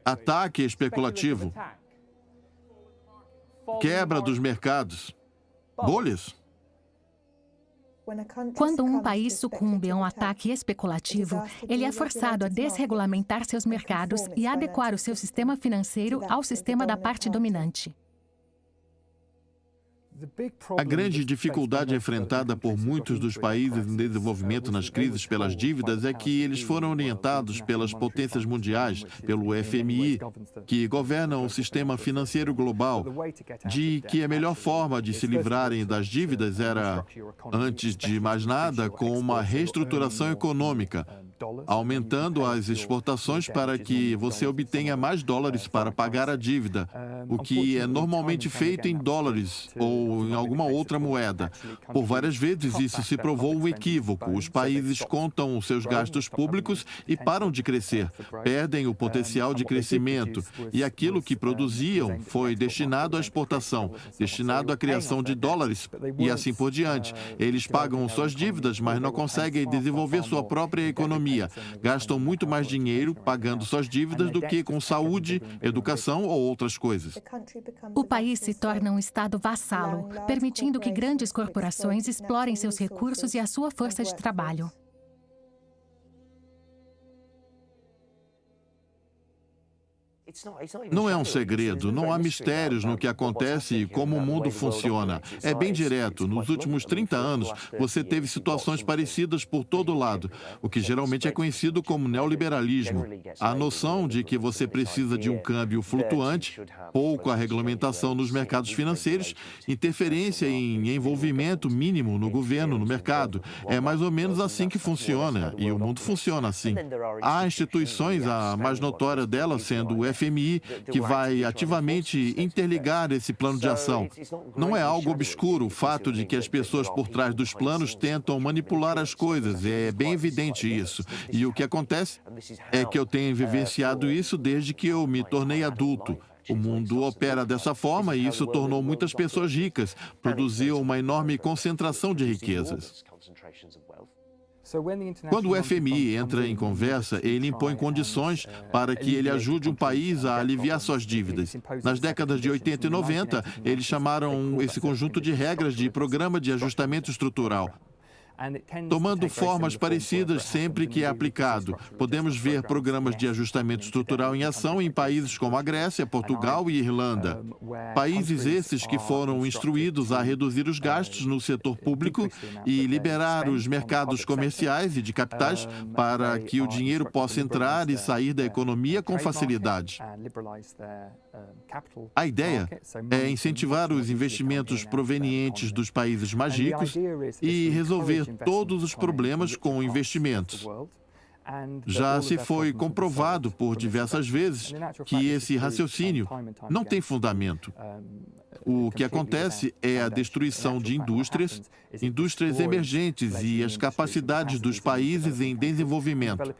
Ataque especulativo. Quebra dos mercados. Bolhas. Quando um país sucumbe a um ataque especulativo, ele é forçado a desregulamentar seus mercados e adequar o seu sistema financeiro ao sistema da parte dominante. A grande dificuldade enfrentada por muitos dos países em desenvolvimento nas crises pelas dívidas é que eles foram orientados pelas potências mundiais, pelo FMI, que governam o sistema financeiro global, de que a melhor forma de se livrarem das dívidas era, antes de mais nada, com uma reestruturação econômica, aumentando as exportações para que você obtenha mais dólares para pagar a dívida, o que é normalmente feito em dólares ou em alguma outra moeda. Por várias vezes isso se provou um equívoco. Os países contam os seus gastos públicos e param de crescer, perdem o potencial de crescimento, e aquilo que produziam foi destinado à exportação, destinado à criação de dólares e assim por diante. Eles pagam suas dívidas, mas não conseguem desenvolver sua própria economia economia. Gastam muito mais dinheiro pagando suas dívidas do que com saúde, educação ou outras coisas. O país se torna um estado vassalo, permitindo que grandes corporações explorem seus recursos e a sua força de trabalho. Não é um segredo, não há mistérios no que acontece e como o mundo funciona. É bem direto. Nos últimos 30 anos, você teve situações parecidas por todo lado, o que geralmente é conhecido como neoliberalismo. A noção de que você precisa de um câmbio flutuante, pouca regulamentação nos mercados financeiros, interferência em envolvimento mínimo no governo, no mercado. É mais ou menos assim que funciona, e o mundo funciona assim. Há instituições, a mais notória delas sendo o FMI, que vai ativamente interligar esse plano de ação. Não é algo obscuro o fato de que as pessoas por trás dos planos tentam manipular as coisas, é bem evidente isso. E o que acontece é que eu tenho vivenciado isso desde que eu me tornei adulto. O mundo opera dessa forma e isso tornou muitas pessoas ricas, produziu uma enorme concentração de riquezas. Quando o FMI entra em conversa, ele impõe condições para que ele ajude um país a aliviar suas dívidas. Nas décadas de 80 e 90, eles chamaram esse conjunto de regras de Programa de Ajustamento Estrutural, tomando formas parecidas sempre que é aplicado. Podemos ver programas de ajustamento estrutural em ação em países como a Grécia, Portugal e Irlanda. Países esses que foram instruídos a reduzir os gastos no setor público e liberar os mercados comerciais e de capitais para que o dinheiro possa entrar e sair da economia com facilidade. A ideia é incentivar os investimentos provenientes dos países mais ricos e resolver todos os problemas com investimentos. Já se foi comprovado por diversas vezes que esse raciocínio não tem fundamento. O que acontece é a destruição de indústrias emergentes e as capacidades dos países em desenvolvimento,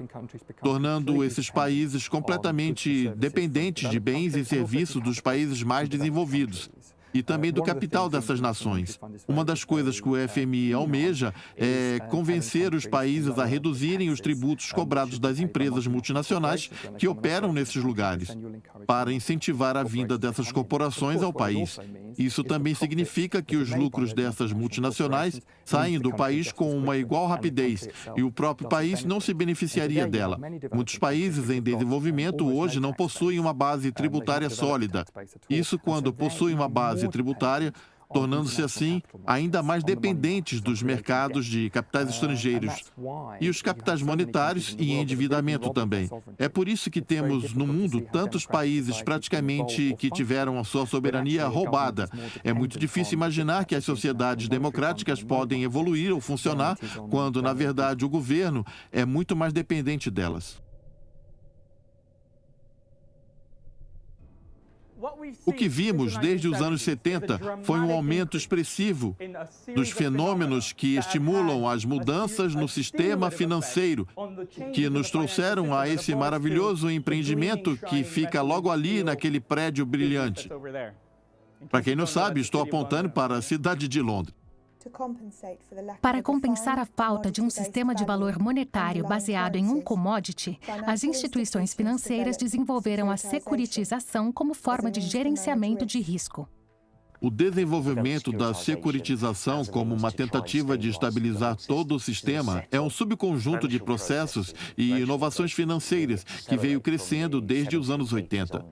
tornando esses países completamente dependentes de bens e serviços dos países mais desenvolvidos e também do capital dessas nações. Uma das coisas que o FMI almeja é convencer os países a reduzirem os tributos cobrados das empresas multinacionais que operam nesses lugares, para incentivar a vinda dessas corporações ao país. Isso também significa que os lucros dessas multinacionais saem do país com uma igual rapidez e o próprio país não se beneficiaria dela. Muitos países em desenvolvimento hoje não possuem uma base tributária sólida. Isso quando possuem uma base tributária, tornando-se assim ainda mais dependentes dos mercados de capitais estrangeiros e os capitais monetários e endividamento também. É por isso que temos no mundo tantos países praticamente que tiveram a sua soberania roubada. É muito difícil imaginar que as sociedades democráticas podem evoluir ou funcionar quando, na verdade, o governo é muito mais dependente delas. O que vimos desde os anos 70 foi um aumento expressivo dos fenômenos que estimulam as mudanças no sistema financeiro, que nos trouxeram a esse maravilhoso empreendimento que fica logo ali naquele prédio brilhante. Para quem não sabe, estou apontando para a cidade de Londres. Para compensar a falta de um sistema de valor monetário baseado em um commodity, as instituições financeiras desenvolveram a securitização como forma de gerenciamento de risco. O desenvolvimento da securitização como uma tentativa de estabilizar todo o sistema é um subconjunto de processos e inovações financeiras que veio crescendo desde os anos 80.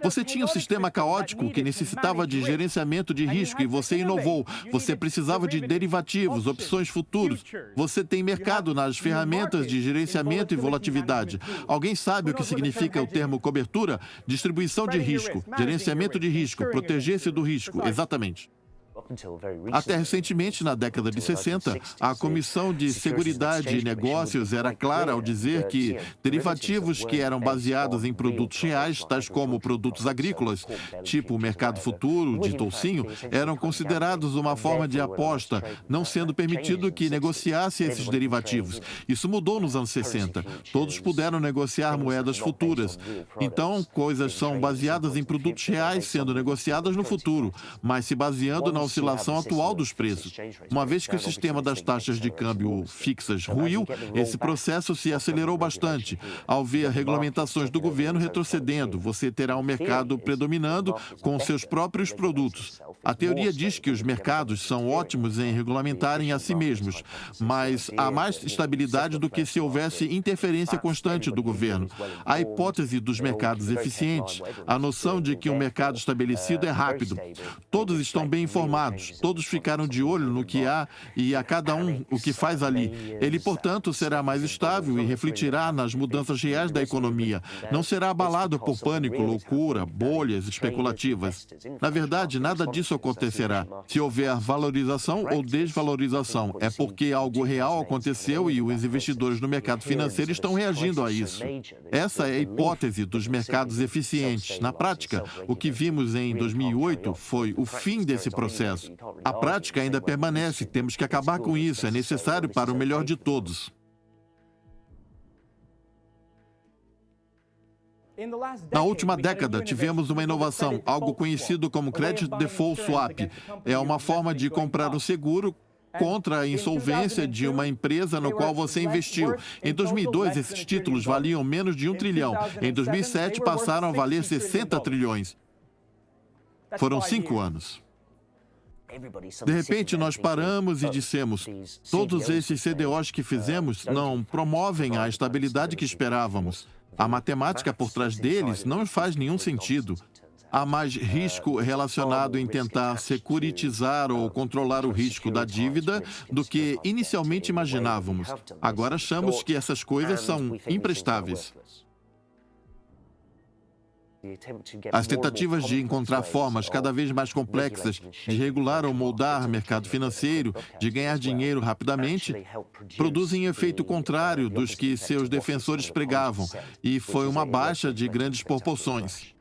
Você tinha um sistema caótico que necessitava de gerenciamento de risco e você inovou. Você precisava de derivativos, opções futuros. Você tem mercado nas ferramentas de gerenciamento e volatilidade. Alguém sabe o que significa o termo cobertura? Distribuição de risco, gerenciamento de risco, proteger-se do risco. Exatamente. Até recentemente, na década de 60, a Comissão de Seguridade e Negócios era clara ao dizer que derivativos que eram baseados em produtos reais, tais como produtos agrícolas, tipo o mercado futuro de toucinho, eram considerados uma forma de aposta, não sendo permitido que negociasse esses derivativos. Isso mudou nos anos 60. Todos puderam negociar moedas futuras. Então, coisas são baseadas em produtos reais sendo negociadas no futuro, mas se baseando na oscilação atual dos preços. Uma vez que o sistema das taxas de câmbio fixas ruiu, esse processo se acelerou bastante. Ao ver regulamentações do governo retrocedendo, você terá um mercado predominando com seus próprios produtos. A teoria diz que os mercados são ótimos em regulamentarem a si mesmos, mas há mais estabilidade do que se houvesse interferência constante do governo. A hipótese dos mercados eficientes, a noção de que um mercado estabelecido é rápido. Todos estão bem informados, todos ficaram de olho no que há e a cada um o que faz ali. Ele, portanto, será mais estável e refletirá nas mudanças reais da economia. Não será abalado por pânico, loucura, bolhas especulativas. Na verdade, nada disso acontecerá. Se houver valorização ou desvalorização, é porque algo real aconteceu e os investidores no mercado financeiro estão reagindo a isso. Essa é a hipótese dos mercados eficientes. Na prática, o que vimos em 2008 foi o fim desse processo. A prática ainda permanece, temos que acabar com isso, é necessário para o melhor de todos. Na última década, tivemos uma inovação, algo conhecido como Credit Default Swap. É uma forma de comprar um seguro contra a insolvência de uma empresa no qual você investiu. Em 2002, esses títulos valiam menos de 1 trilhão. Em 2007, passaram a valer 60 trilhões. Foram 5 anos. De repente, nós paramos e dissemos, todos esses CDOs que fizemos não promovem a estabilidade que esperávamos. A matemática por trás deles não faz nenhum sentido. Há mais risco relacionado em tentar securitizar ou controlar o risco da dívida do que inicialmente imaginávamos. Agora achamos que essas coisas são imprestáveis. As tentativas de encontrar formas cada vez mais complexas de regular ou moldar o mercado financeiro, de ganhar dinheiro rapidamente, produzem efeito contrário dos que seus defensores pregavam, e foi uma baixa de grandes proporções.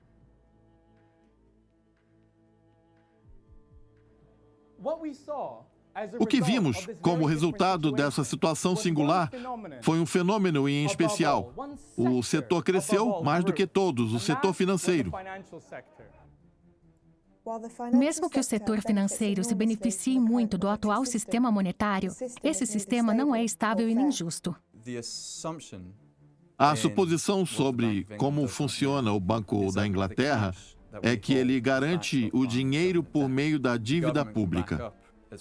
O que vimos como resultado dessa situação singular foi um fenômeno em especial. O setor cresceu mais do que todos, o setor financeiro. Mesmo que o setor financeiro se beneficie muito do atual sistema monetário, esse sistema não é estável e nem justo. A suposição sobre como funciona o Banco da Inglaterra é que ele garante o dinheiro por meio da dívida pública.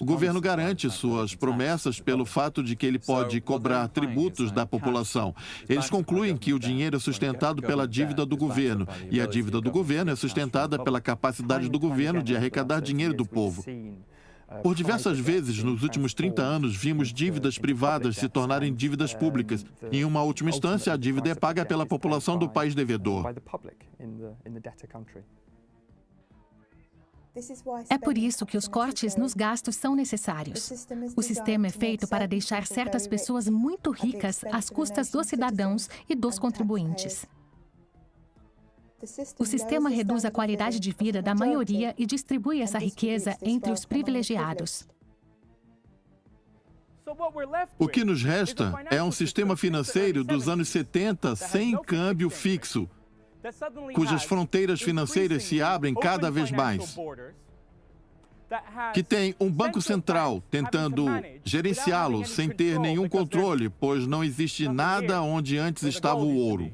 O governo garante suas promessas pelo fato de que ele pode cobrar tributos da população. Eles concluem que o dinheiro é sustentado pela dívida do governo, e a dívida do governo é sustentada pela capacidade do governo de arrecadar dinheiro do povo. Por diversas vezes, nos últimos 30 anos, vimos dívidas privadas se tornarem dívidas públicas. Em uma última instância, a dívida é paga pela população do país devedor. É por isso que os cortes nos gastos são necessários. O sistema é feito para deixar certas pessoas muito ricas às custas dos cidadãos e dos contribuintes. O sistema reduz a qualidade de vida da maioria e distribui essa riqueza entre os privilegiados. O que nos resta é um sistema financeiro dos anos 70 sem câmbio fixo, cujas fronteiras financeiras se abrem cada vez mais, que tem um banco central tentando gerenciá-lo sem ter nenhum controle, pois não existe nada onde antes estava o ouro.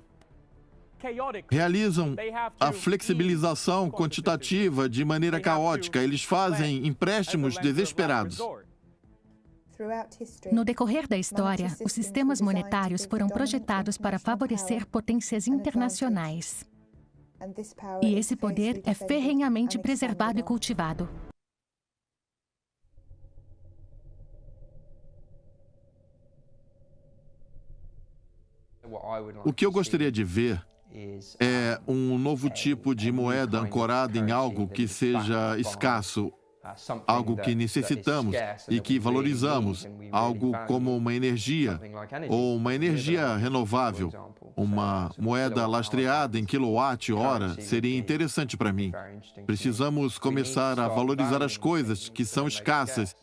Realizam a flexibilização quantitativa de maneira caótica. Eles fazem empréstimos desesperados. No decorrer da história, os sistemas monetários foram projetados para favorecer potências internacionais. E esse poder é ferrenhamente preservado e cultivado. O que eu gostaria de ver é um novo tipo de moeda ancorada em algo que seja escasso, algo que necessitamos e que valorizamos, algo como uma energia ou uma energia renovável. Uma moeda lastreada em quilowatt-hora seria interessante para mim. Precisamos começar a valorizar as coisas que são escassas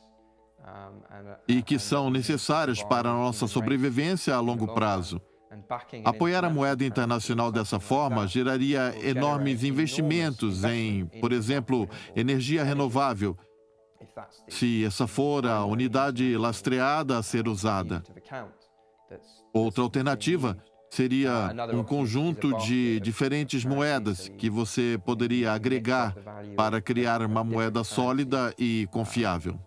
e que são necessárias para a nossa sobrevivência a longo prazo. Apoiar a moeda internacional dessa forma geraria enormes investimentos em, por exemplo, energia renovável. se essa for a unidade lastreada a ser usada. Outra alternativa seria um conjunto de diferentes moedas que você poderia agregar para criar uma moeda sólida e confiável.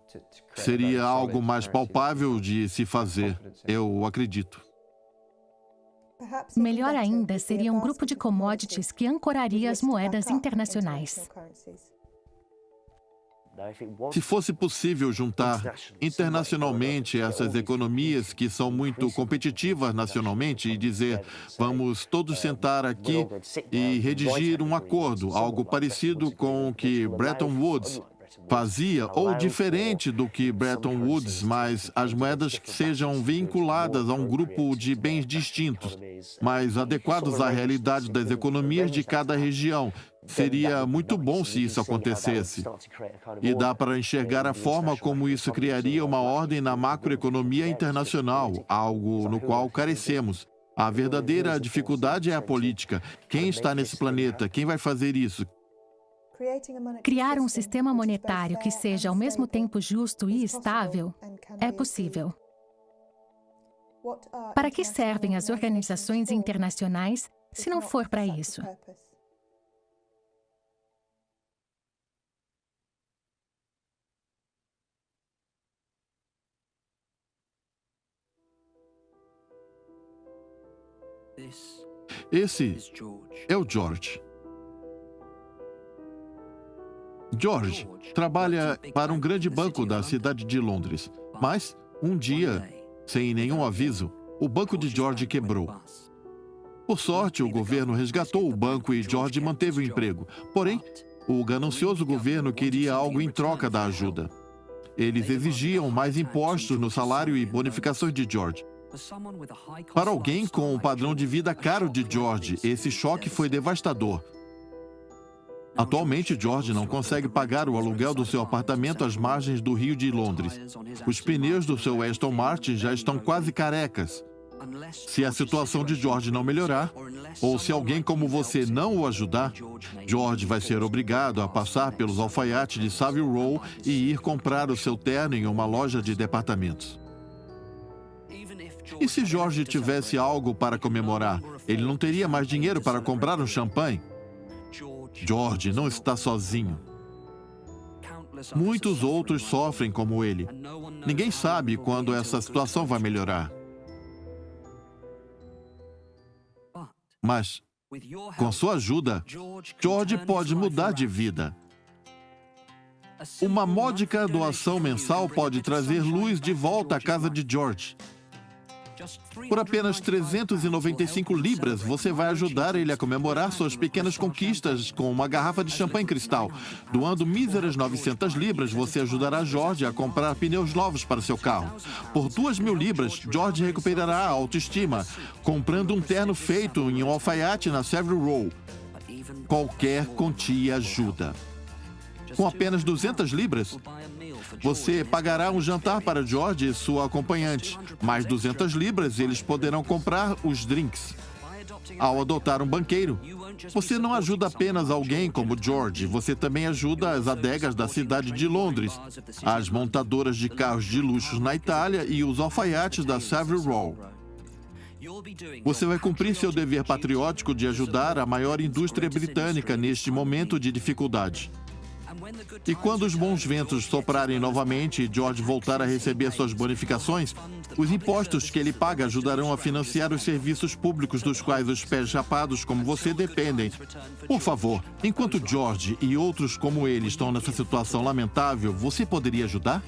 Seria algo mais palpável de se fazer, eu acredito. Melhor ainda seria um grupo de commodities que ancoraria as moedas internacionais. Se fosse possível juntar internacionalmente essas economias que são muito competitivas nacionalmente e dizer, vamos todos sentar aqui e redigir um acordo, algo parecido com o que Bretton Woods fazia, ou diferente do que Bretton Woods, mas as moedas que sejam vinculadas a um grupo de bens distintos, mas adequados à realidade das economias de cada região. Seria muito bom se isso acontecesse. E dá para enxergar a forma como isso criaria uma ordem na macroeconomia internacional, algo no qual carecemos. A verdadeira dificuldade é a política. Quem está nesse planeta? Quem vai fazer isso? Criar um sistema monetário que seja ao mesmo tempo justo e estável é possível. Para que servem as organizações internacionais se não for para isso? Esse é o George. George trabalha para um grande banco da cidade de Londres. Mas, um dia, sem nenhum aviso, o banco de George quebrou. Por sorte, o governo resgatou o banco e George manteve o emprego. Porém, o ganancioso governo queria algo em troca da ajuda. Eles exigiam mais impostos no salário e bonificações de George. Para alguém com o padrão de vida caro de George, esse choque foi devastador. Atualmente, George não consegue pagar o aluguel do seu apartamento às margens do Rio de Londres. Os pneus do seu Aston Martin já estão quase carecas. Se a situação de George não melhorar, ou se alguém como você não o ajudar, George vai ser obrigado a passar pelos alfaiates de Savile Row e ir comprar o seu terno em uma loja de departamentos. E se George tivesse algo para comemorar, ele não teria mais dinheiro para comprar um champanhe? George não está sozinho. Muitos outros sofrem como ele. Ninguém sabe quando essa situação vai melhorar. Mas, com sua ajuda, George pode mudar de vida. Uma módica doação mensal pode trazer luz de volta à casa de George. Por apenas 395 libras, você vai ajudar ele a comemorar suas pequenas conquistas com uma garrafa de champanhe cristal. Doando míseras 900 libras, você ajudará George a comprar pneus novos para seu carro. Por 2.000 libras, George recuperará a autoestima, comprando um terno feito em um alfaiate na Savile Row. Qualquer quantia ajuda. Com apenas 200 libras, você pagará um jantar para George e sua acompanhante. Mais 200 libras, eles poderão comprar os drinks. Ao adotar um banqueiro, você não ajuda apenas alguém como George, você também ajuda as adegas da cidade de Londres, as montadoras de carros de luxo na Itália e os alfaiates da Savile Row. Você vai cumprir seu dever patriótico de ajudar a maior indústria britânica neste momento de dificuldade. E quando os bons ventos soprarem novamente e George voltar a receber suas bonificações, os impostos que ele paga ajudarão a financiar os serviços públicos dos quais os pés chapados como você dependem. Por favor, enquanto George e outros como ele estão nessa situação lamentável, você poderia ajudar?